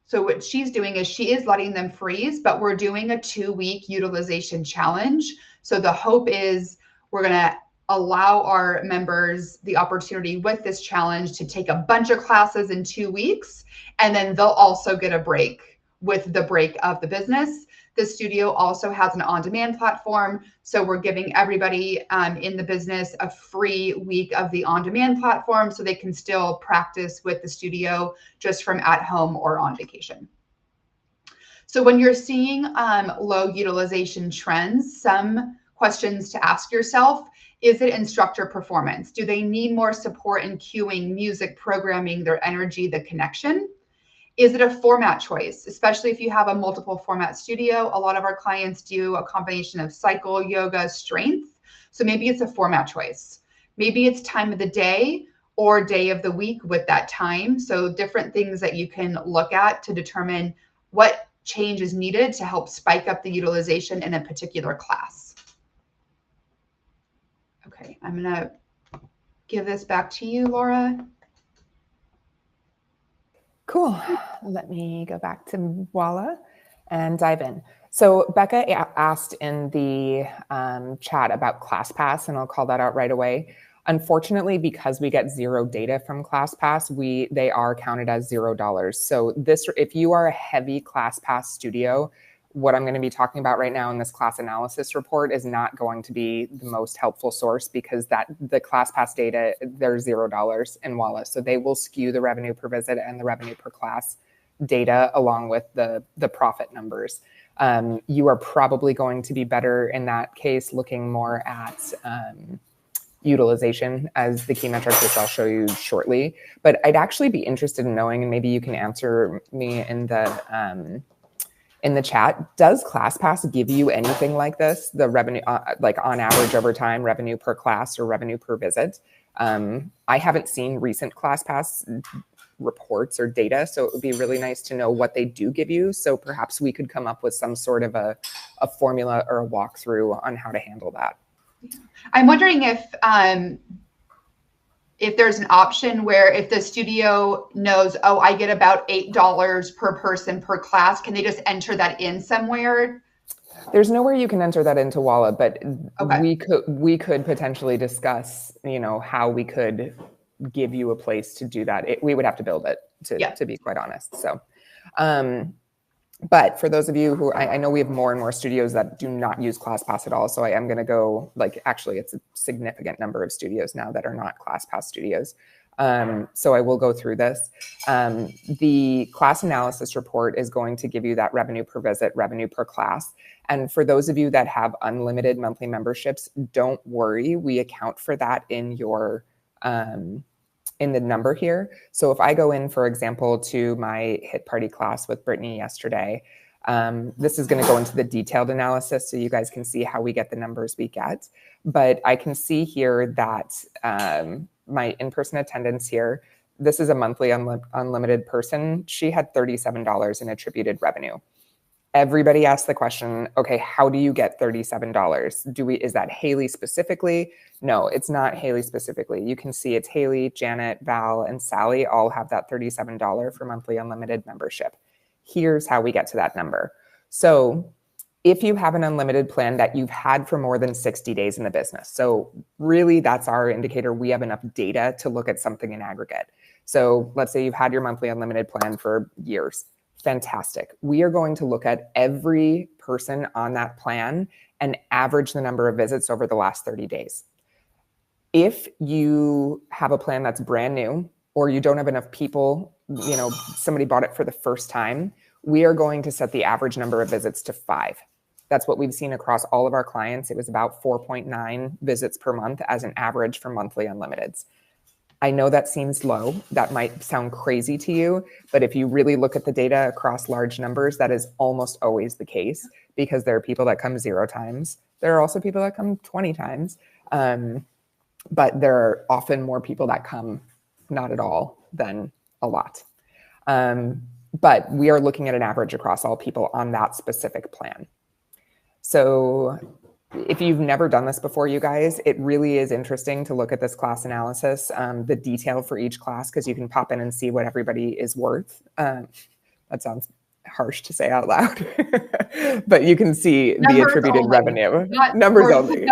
So what she's doing is she is letting them freeze, but we're doing a 2-week utilization challenge. So the hope is we're going to allow our members the opportunity with this challenge to take a bunch of classes in 2 weeks, and then they'll also get a break with the break of the business. The studio also has an on-demand platform, so we're giving everybody in the business a free week of the on-demand platform so they can still practice with the studio just from at home or on vacation. So when you're seeing low utilization trends, some questions to ask yourself: is it instructor performance? Do they need more support in cueing, music, programming, their energy, the connection? Is it a format choice? Especially if you have a multiple format studio, a lot of our clients do a combination of cycle, yoga, strength. So maybe it's a format choice. Maybe it's time of the day or day of the week with that time. So different things that you can look at to determine what change is needed to help spike up the utilization in a particular class. Okay, I'm gonna give this back to you, Laura. Cool. Let me go back to Walla and dive in. So Becca asked in the chat about ClassPass, and I'll call that out right away. Unfortunately, because we get zero data from ClassPass, they are counted as $0. So if you are a heavy ClassPass studio, what I'm going to be talking about right now in this class analysis report is not going to be the most helpful source, because the ClassPass data, they're $0 in Walla. So they will skew the revenue per visit and the revenue per class data along with the profit numbers. You are probably going to be better in that case looking more at utilization as the key metric, which I'll show you shortly. But I'd actually be interested in knowing, and maybe you can answer me in the chat, does ClassPass give you anything like this? The revenue, like on average over time, revenue per class or revenue per visit? I haven't seen recent ClassPass reports or data, so it would be really nice to know what they do give you. So perhaps we could come up with some sort of a formula or a walkthrough on how to handle that. I'm wondering if there's an option where if the studio knows, oh, I get about $8 per person per class, can they just enter that in somewhere? There's nowhere you can enter that into Walla, but okay. we could potentially discuss, how we could give you a place to do that. We would have to build it to be quite honest. So, but for those of you who, I know we have more and more studios that do not use ClassPass at all. So I am going to go, actually it's a significant number of studios now that are not ClassPass studios. So I will go through this. The class analysis report is going to give you that revenue per visit, revenue per class. And for those of you that have unlimited monthly memberships, don't worry, we account for that in your in the number here. So if I go in, for example, to my hit party class with Brittany yesterday, this is going to go into the detailed analysis so you guys can see how we get the numbers we get. But I can see here that my in-person attendance here, this is a monthly unlimited person. She had $37 in attributed revenue. Everybody asked the question, okay, how do you get $37? Is that Haley specifically? No, it's not Haley specifically. You can see it's Haley, Janet, Val, and Sally all have that $37 for monthly unlimited membership. Here's how we get to that number. So if you have an unlimited plan that you've had for more than 60 days in the business, so really that's our indicator. We have enough data to look at something in aggregate. So let's say you've had your monthly unlimited plan for years. Fantastic. We are going to look at every person on that plan and average the number of visits over the last 30 days. If you have a plan that's brand new or you don't have enough people, somebody bought it for the first time, we are going to set the average number of visits to 5. That's what we've seen across all of our clients. It was about 4.9 visits per month as an average for monthly unlimiteds. I know that seems low. That might sound crazy to you, but if you really look at the data across large numbers, that is almost always the case, because there are people that come 0 times. There are also people that come 20 times. But there are often more people that come not at all than a lot. But we are looking at an average across all people on that specific plan. So if you've never done this before, you guys, it really is interesting to look at this class analysis, the detail for each class, because you can pop in and see what everybody is worth. That sounds harsh to say out loud, but you can see numbers, the attributed only, revenue. Numbers only.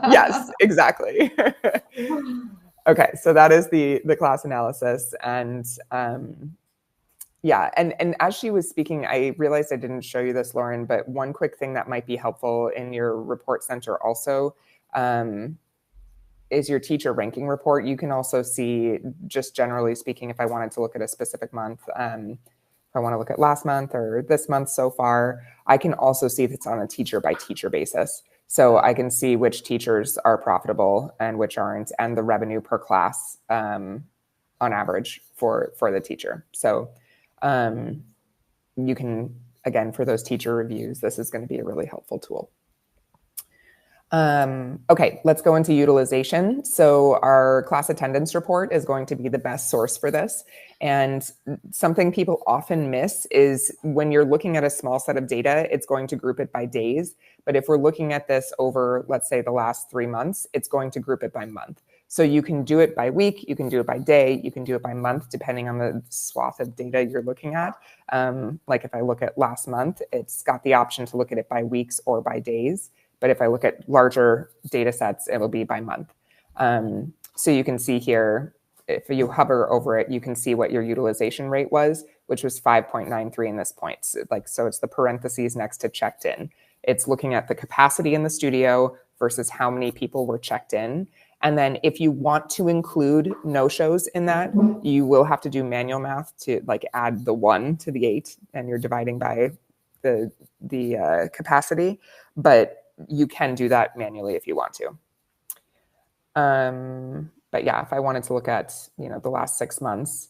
Yes, exactly. Okay, so that is the class analysis. And yeah, and as she was speaking, I realized I didn't show you this, Lauren, but one quick thing that might be helpful in your report center also is your teacher ranking report. You can also see, just generally speaking, if I wanted to look at a specific month, if I want to look at last month or this month so far, I can also see if it's on a teacher by teacher basis. So I can see which teachers are profitable and which aren't, and the revenue per class on average for the teacher. So you can, again, for those teacher reviews, this is going to be a really helpful tool. Okay, let's go into utilization. So our class attendance report is going to be the best source for this. And something people often miss is when you're looking at a small set of data, it's going to group it by days. But if we're looking at this over, let's say, the last 3 months, it's going to group it by month. So you can do it by week, you can do it by day, you can do it by month, depending on the swath of data you're looking at. Like if I look at last month, it's got the option to look at it by weeks or by days. But if I look at larger data sets, it'll be by month. So you can see here, if you hover over it, you can see what your utilization rate was, which was 5.93 in this point. So it's the parentheses next to checked in. It's looking at the capacity in the studio versus how many people were checked in. And then if you want to include no-shows in that, you will have to do manual math to like add the 1 to the 8, and you're dividing by the capacity, but you can do that manually if you want to. But yeah, if I wanted to look at, the last 6 months,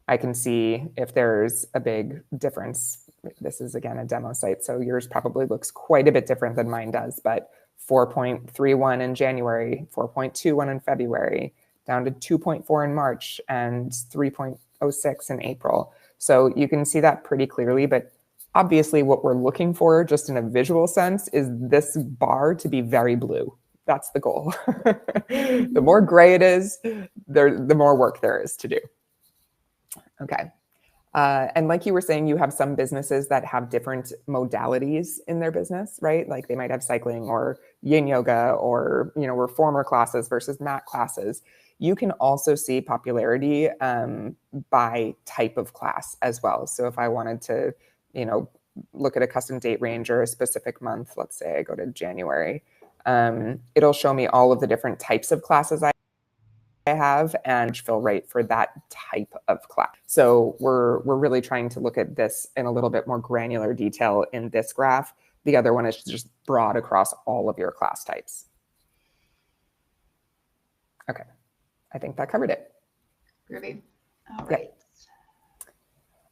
I can see if there's a big difference. This is again a demo site, so yours probably looks quite a bit different than mine does, but 4.31 in January, 4.21 in February, down to 2.4 in March, and 3.06 in April. So you can see that pretty clearly, but obviously what we're looking for just in a visual sense is this bar to be very blue. That's the goal. The more gray it is, the more work there is to do. Okay. And like you were saying, you have some businesses that have different modalities in their business, right? Like they might have cycling or yin yoga or, reformer classes versus mat classes. You can also see popularity by type of class as well. So if I wanted to, look at a custom date range or a specific month, let's say I go to January, it'll show me all of the different types of classes I have and fill rate for that type of class. So we're really trying to look at this in a little bit more granular detail in this graph. The other one is just broad across all of your class types. Okay, I think that covered it. Groovy. All right. Yep.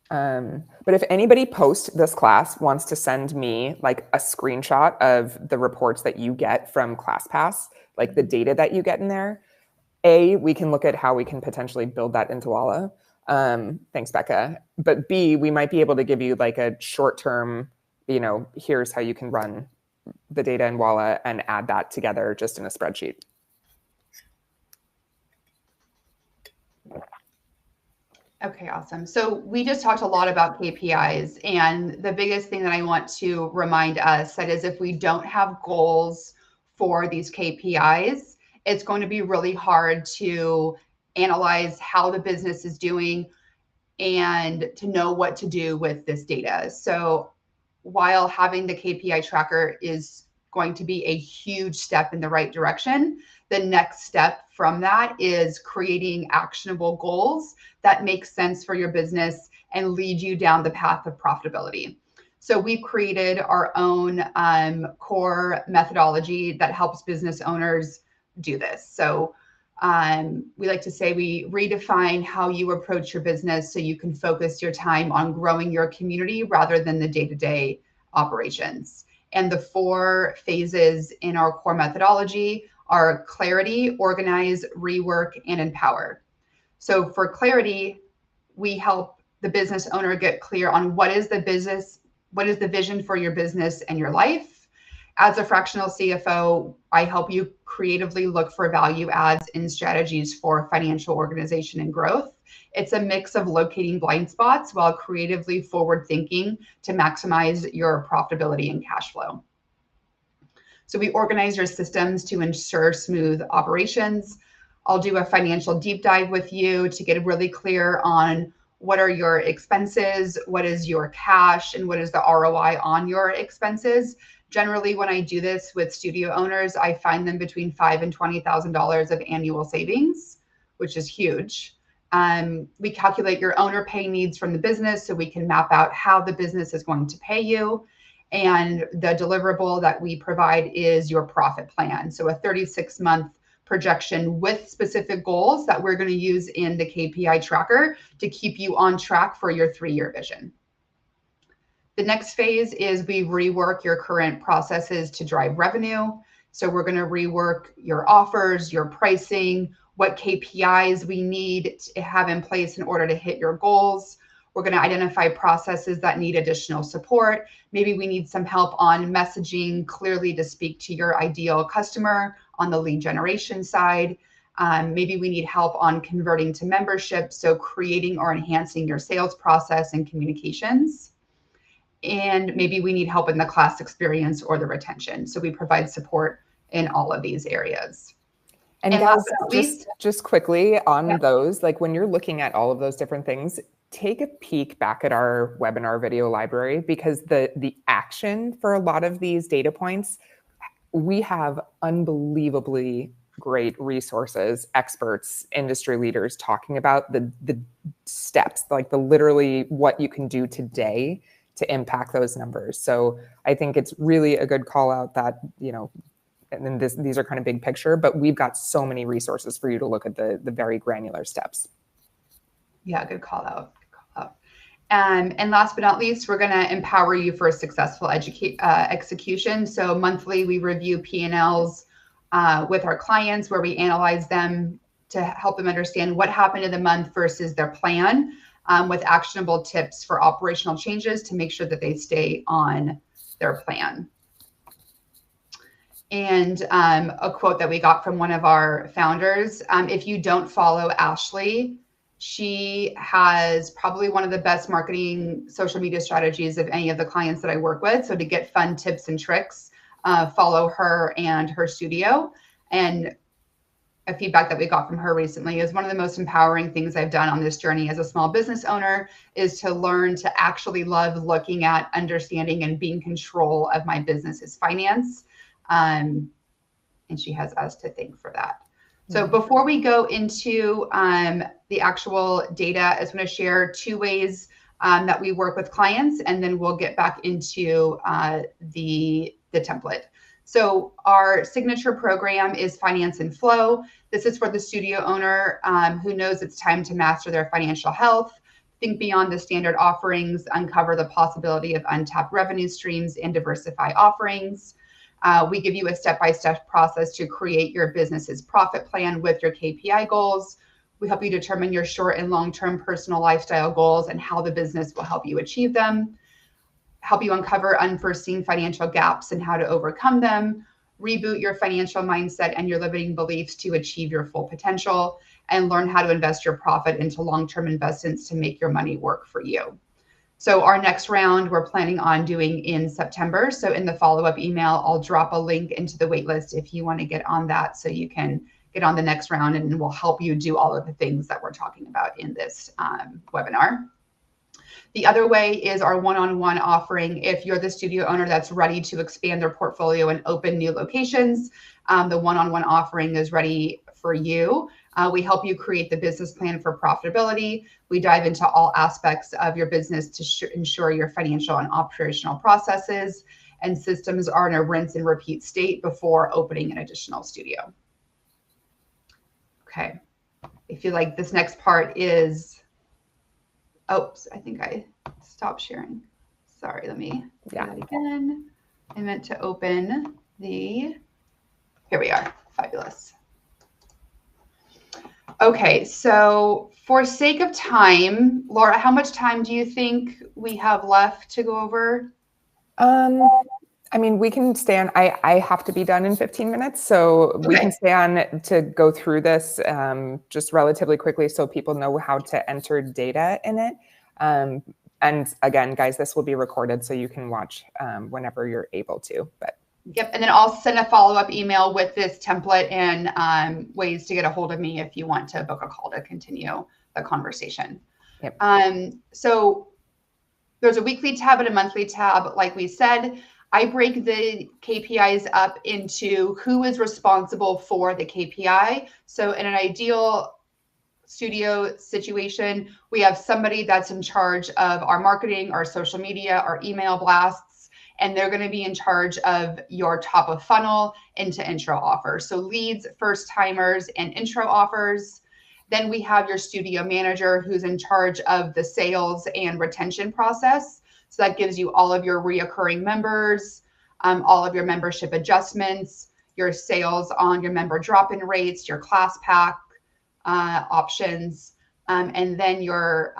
But if anybody post this class wants to send me like a screenshot of the reports that you get from ClassPass, like the data that you get in there, we can look at how we can potentially build that into Walla. Thanks, Becca. But B, we might be able to give you like a short-term, here's how you can run the data in Walla and add that together just in a spreadsheet. Okay, awesome. So we just talked a lot about KPIs, and the biggest thing that I want to remind us that is if we don't have goals for these KPIs, it's going to be really hard to analyze how the business is doing and to know what to do with this data. So while having the KPI tracker is going to be a huge step in the right direction, the next step from that is creating actionable goals that make sense for your business and lead you down the path of profitability. So we've created our own core methodology that helps business owners do this. So we like to say we redefine how you approach your business so you can focus your time on growing your community rather than the day-to-day operations. And the 4 phases in our core methodology are clarity, organize, rework, and empower. So for clarity, we help the business owner get clear on what is the vision for your business and your life. As a fractional CFO, I help you creatively look for value adds and strategies for financial organization and growth. It's a mix of locating blind spots while creatively forward thinking to maximize your profitability and cash flow. So we organize your systems to ensure smooth operations. I'll do a financial deep dive with you to get really clear on what are your expenses, what is your cash, and what is the ROI on your expenses. Generally, when I do this with studio owners, I find them between $5,000 and $20,000 of annual savings, which is huge. We calculate your owner pay needs from the business so we can map out how the business is going to pay you. And the deliverable that we provide is your profit plan. So a 36-month projection with specific goals that we're going to use in the KPI tracker to keep you on track for your 3-year vision. The next phase is we rework your current processes to drive revenue. So we're going to rework your offers, your pricing, what KPIs we need to have in place in order to hit your goals. We're going to identify processes that need additional support. Maybe we need some help on messaging clearly to speak to your ideal customer on the lead generation side. Maybe we need help on converting to membership, so creating or enhancing your sales process and communications. And maybe we need help in the class experience or the retention. So we provide support in all of these areas. And guys, just quickly on those, like when you're looking at all of those different things, take a peek back at our webinar video library, because the action for a lot of these data points, we have unbelievably great resources, experts, industry leaders talking about the steps, like the literally what you can do today to impact those numbers. So I think it's really a good call out that, you know, and then these are kind of big picture, but we've got so many resources for you to look at the very granular steps. Yeah, good call out. And last but not least, we're going to empower you for a successful execution. So monthly, we review P&Ls with our clients, where we analyze them to help them understand what happened in the month versus their plan, with actionable tips for operational changes to make sure that they stay on their plan. And a quote that we got from one of our founders, if you don't follow Ashley, she has probably one of the best marketing social media strategies of any of the clients that I work with. So to get fun tips and tricks, follow her and her studio. And a feedback that we got from her recently is one of the most empowering things I've done on this journey as a small business owner is to learn to actually love looking at, understanding, and being in control of my business's finance. And she has us to thank for that. So before we go into the actual data, I just want to share 2 ways that we work with clients, and then we'll get back into the template. So our signature program is Finance and Flow. This is for the studio owner who knows it's time to master their financial health, think beyond the standard offerings, uncover the possibility of untapped revenue streams, and diversify offerings. We give you a step-by-step process to create your business's profit plan with your KPI goals. We help you determine your short and long-term personal lifestyle goals and how the business will help you achieve them, help you uncover unforeseen financial gaps and how to overcome them, reboot your financial mindset and your limiting beliefs to achieve your full potential, and learn how to invest your profit into long-term investments to make your money work for you. So our next round we're planning on doing in September. So in the follow-up email, I'll drop a link into the waitlist if you want to get on that, so you can get on the next round, and we'll help you do all of the things that we're talking about in this webinar. The other way is our one-on-one offering. If you're the studio owner that's ready to expand their portfolio and open new locations, the one-on-one offering is ready for you. We help you create the business plan for profitability. We dive into all aspects of your business to ensure your financial and operational processes and systems are in a rinse and repeat state before opening an additional studio. Okay, I feel like this next part is, oops, I think I stopped sharing. Sorry, let me do that again. I meant to open the, here we are, fabulous. Okay, so for sake of time, Laura, how much time do you think we have left to go over? I mean, we can stay on, I have to be done in 15 minutes, so we can stay on to go through this just relatively quickly so people know how to enter data in it. And again, guys, this will be recorded so you can watch whenever you're able to. But yep, and then I'll send a follow-up email with this template and ways to get a hold of me if you want to book a call to continue the conversation. Yep. So there's a weekly tab and a monthly tab. Like we said, I break the KPIs up into who is responsible for the KPI. So in an ideal studio situation, we have somebody that's in charge of our marketing, our social media, our email blasts, and they're going to be in charge of your top of funnel into intro offers. So leads, first timers, and intro offers. Then we have your studio manager who's in charge of the sales and retention process. So that gives you all of your reoccurring members, all of your membership adjustments, your sales on your member drop-in rates, your class pack options, and then your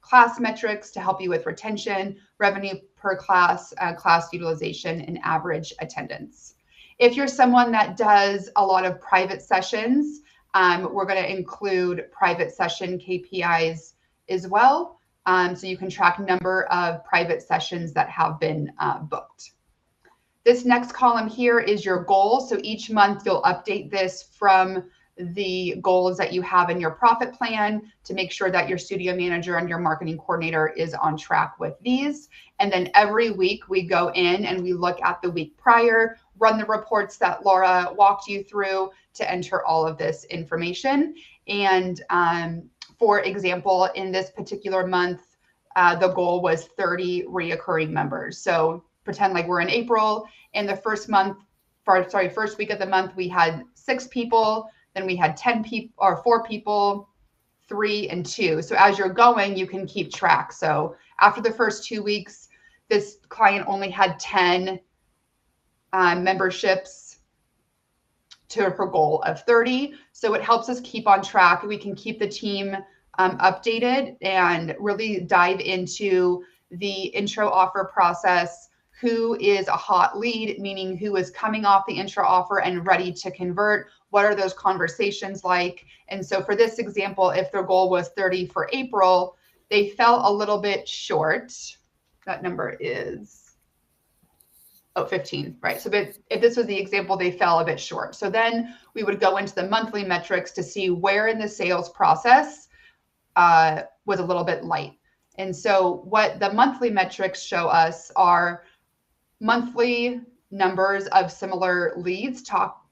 class metrics to help you with retention, revenue per class, class utilization, and average attendance. If you're someone that does a lot of private sessions, we're going to include private session KPIs as well. So you can track number of private sessions that have been booked. This next column here is your goal. So each month you'll update this from the goals that you have in your profit plan to make sure that your studio manager and your marketing coordinator is on track with these. And then every week we go in and we look at the week prior, run the reports that Laura walked you through to enter all of this information. And for example, in this particular month, the goal was 30 reoccurring members. So pretend like we're in April. In the first week of the month, we had 6 people. Then we had 10 people or 4 people, 3 and 2. So as you're going, you can keep track. So after the first 2 weeks, this client only had 10 memberships to her goal of 30. So it helps us keep on track. We can keep the team updated and really dive into the intro offer process. Who is a hot lead, meaning who is coming off the intro offer and ready to convert? What are those conversations like? And so for this example, if their goal was 30 for April, they fell a little bit short. That number is 15, right? So if this was the example, they fell a bit short. So then we would go into the monthly metrics to see where in the sales process was a little bit light. And so what the monthly metrics show us are monthly numbers of similar leads,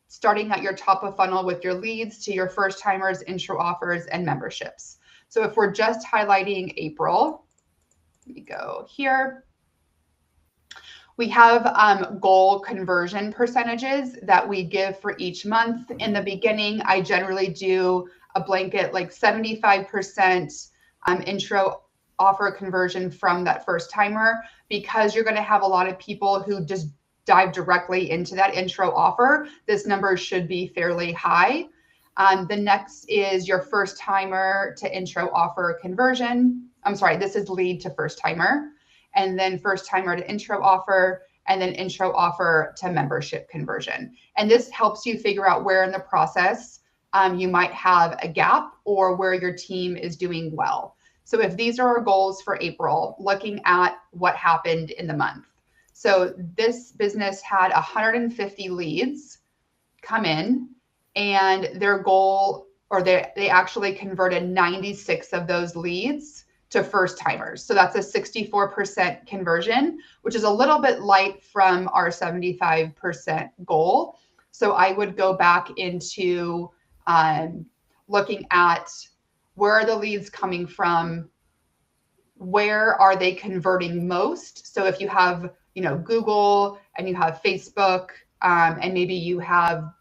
starting at your top of funnel with your leads to your first timers, intro offers, and memberships. So if we're just highlighting April, let me go here. We have goal conversion percentages that we give for each month. In the beginning, I generally do a blanket like 75% intro offer conversion from that first timer, because you're going to have a lot of people who just dive directly into that intro offer. This number should be fairly high. The next is your first timer to intro offer conversion. I'm sorry, this is lead to first timer, and then first timer to intro offer, and then intro offer to membership conversion. And this helps you figure out where in the process you might have a gap or where your team is doing well. So if these are our goals for April, looking at what happened in the month. So this business had 150 leads come in, and their goal, or they actually converted 96 of those leads to first timers. So that's a 64% conversion, which is a little bit light from our 75% goal. So I would go back into looking at where are the leads coming from, where are they converting most. So if you have, Google and you have Facebook, and maybe you have,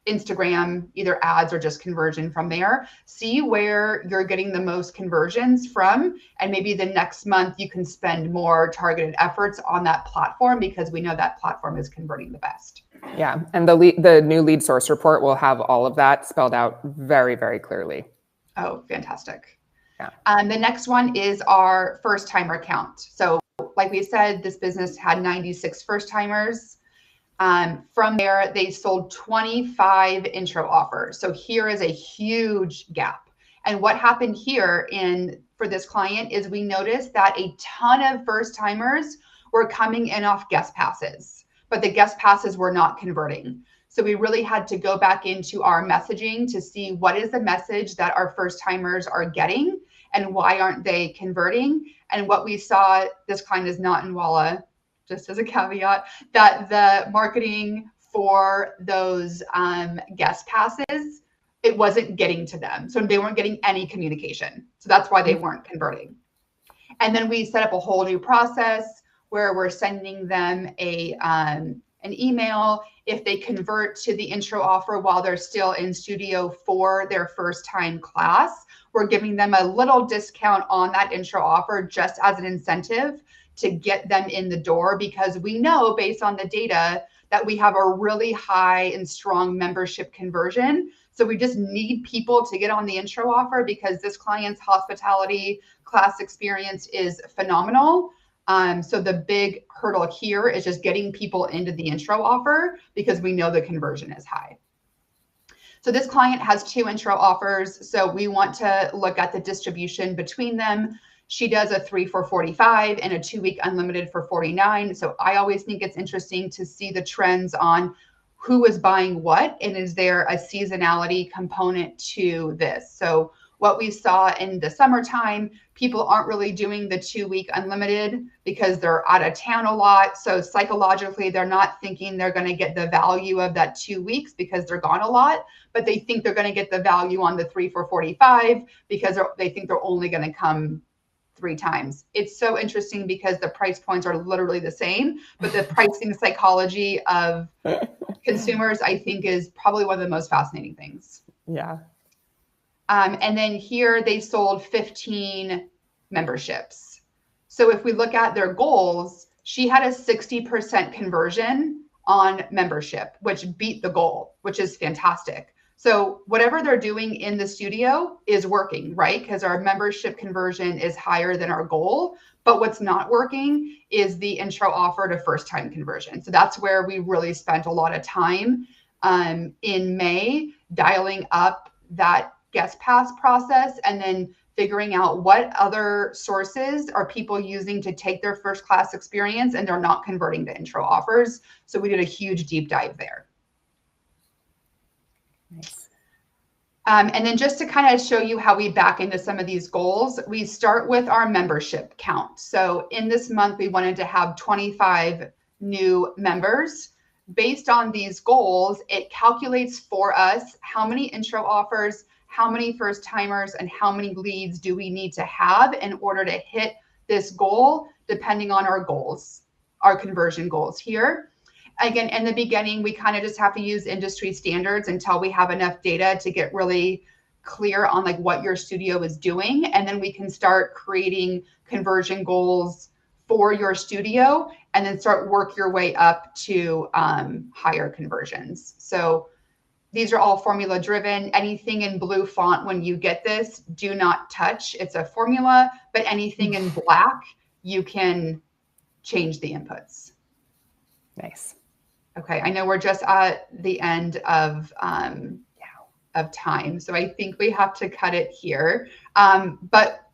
Instagram, either ads or just conversion from there, see where you're getting the most conversions from. And maybe the next month you can spend more targeted efforts on that platform, because we know that platform is converting the best. Yeah. And the new lead source report will have all of that spelled out very, very clearly. Oh, fantastic. Yeah. The next one is our first timer count. So like we said, this business had 96 first timers. From there, they sold 25 intro offers. So here is a huge gap. And what happened here for this client is we noticed that a ton of first timers were coming in off guest passes, but the guest passes were not converting. So we really had to go back into our messaging to see what is the message that our first timers are getting and why aren't they converting. And what we saw, this client is not in Walla, just as a caveat, that the marketing for those guest passes, it wasn't getting to them. So they weren't getting any communication. So that's why they weren't converting. And then we set up a whole new process where we're sending them an email if they convert to the intro offer while they're still in studio for their first time class. We're giving them a little discount on that intro offer just as an incentive to get them in the door, because we know based on the data that we have a really high and strong membership conversion. So we just need people to get on the intro offer, because this client's hospitality class experience is phenomenal. So the big hurdle here is just getting people into the intro offer, because we know the conversion is high. So this client has 2 intro offers. So we want to look at the distribution between them. She does a 3 for $45 and a 2-week unlimited for $49. So I always think it's interesting to see the trends on who is buying what, and is there a seasonality component to this? So what we saw in the summertime, people aren't really doing the 2-week unlimited because they're out of town a lot. So psychologically, they're not thinking they're going to get the value of that 2 weeks because they're gone a lot, but they think they're going to get the value on the 3 for $45 because they think they're only going to come 3 times. It's so interesting because the price points are literally the same, but the pricing psychology of consumers, I think, is probably one of the most fascinating things. Yeah. And then here they sold 15 memberships. So if we look at their goals, she had a 60% conversion on membership, which beat the goal, which is fantastic. So whatever they're doing in the studio is working, right? Because our membership conversion is higher than our goal. But what's not working is the intro offer to first time conversion. So that's where we really spent a lot of time in May dialing up that guest pass process and then figuring out what other sources are people using to take their first class experience and they're not converting to intro offers. So we did a huge deep dive there. Nice. And then just to kind of show you how we back into some of these goals, we start with our membership count. So in this month, we wanted to have 25 new members. Based on these goals, it calculates for us how many intro offers, how many first timers, and how many leads do we need to have in order to hit this goal, depending on our goals, our conversion goals here. Again, in the beginning, we kind of just have to use industry standards until we have enough data to get really clear on like what your studio is doing. And then we can start creating conversion goals for your studio and then start work your way up to higher conversions. So these are all formula driven. Anything in blue font, when you get this, do not touch. It's a formula, but anything in black, you can change the inputs. Nice. Okay, I know we're just at the end of time, so I think we have to cut it here. But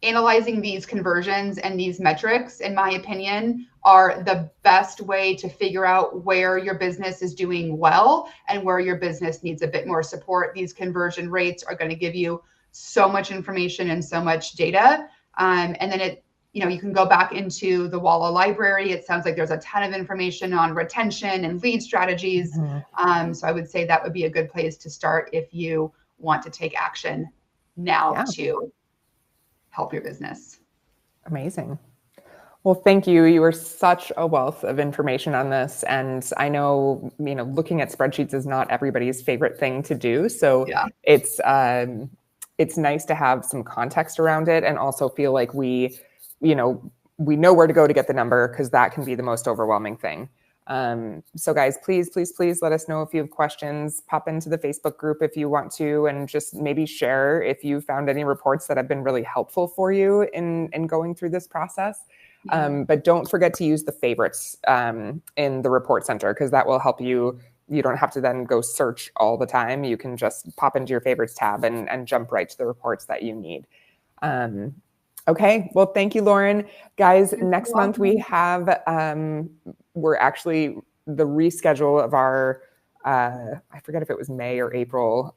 analyzing these conversions and these metrics, in my opinion, are the best way to figure out where your business is doing well and where your business needs a bit more support. These conversion rates are going to give you so much information and so much data, and then you can go back into the Walla library. It sounds like there's a ton of information on retention and lead strategies. Mm-hmm. So I would say that would be a good place to start if you want to take action now to help your business. Amazing. Well, thank you. You are such a wealth of information on this. And I know, looking at spreadsheets is not everybody's favorite thing to do. So it's nice to have some context around it and also feel like we know where to go to get the number, because that can be the most overwhelming thing. So guys, please let us know if you have questions. Pop into the Facebook group if you want to, and just maybe share if you found any reports that have been really helpful for you in going through this process. But don't forget to use the favorites in the report center, because that will help you. You don't have to then go search all the time. You can just pop into your favorites tab and jump right to the reports that you need. Okay, well, thank you, Lauren. Guys, next month we have, we're actually the reschedule of our, I forget if it was May or April,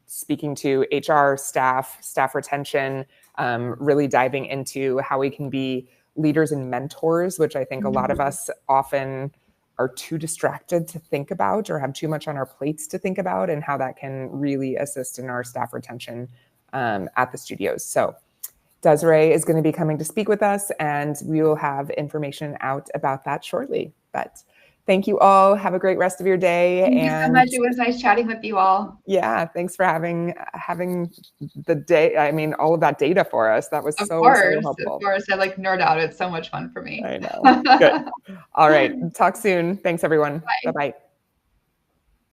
speaking to HR staff retention, really diving into how we can be leaders and mentors, which I think a lot of us often are too distracted to think about or have too much on our plates to think about, and how that can really assist in our staff retention at the studios. So Desiree is going to be coming to speak with us, and we will have information out about that shortly. But thank you all. Have a great rest of your day. Thank you so much. It was nice chatting with you all. Yeah, thanks for having the day. I mean, all of that data for us. That was so helpful. Of course, I nerd out. It's so much fun for me. I know. Good. All right. Talk soon. Thanks, everyone. Bye-bye.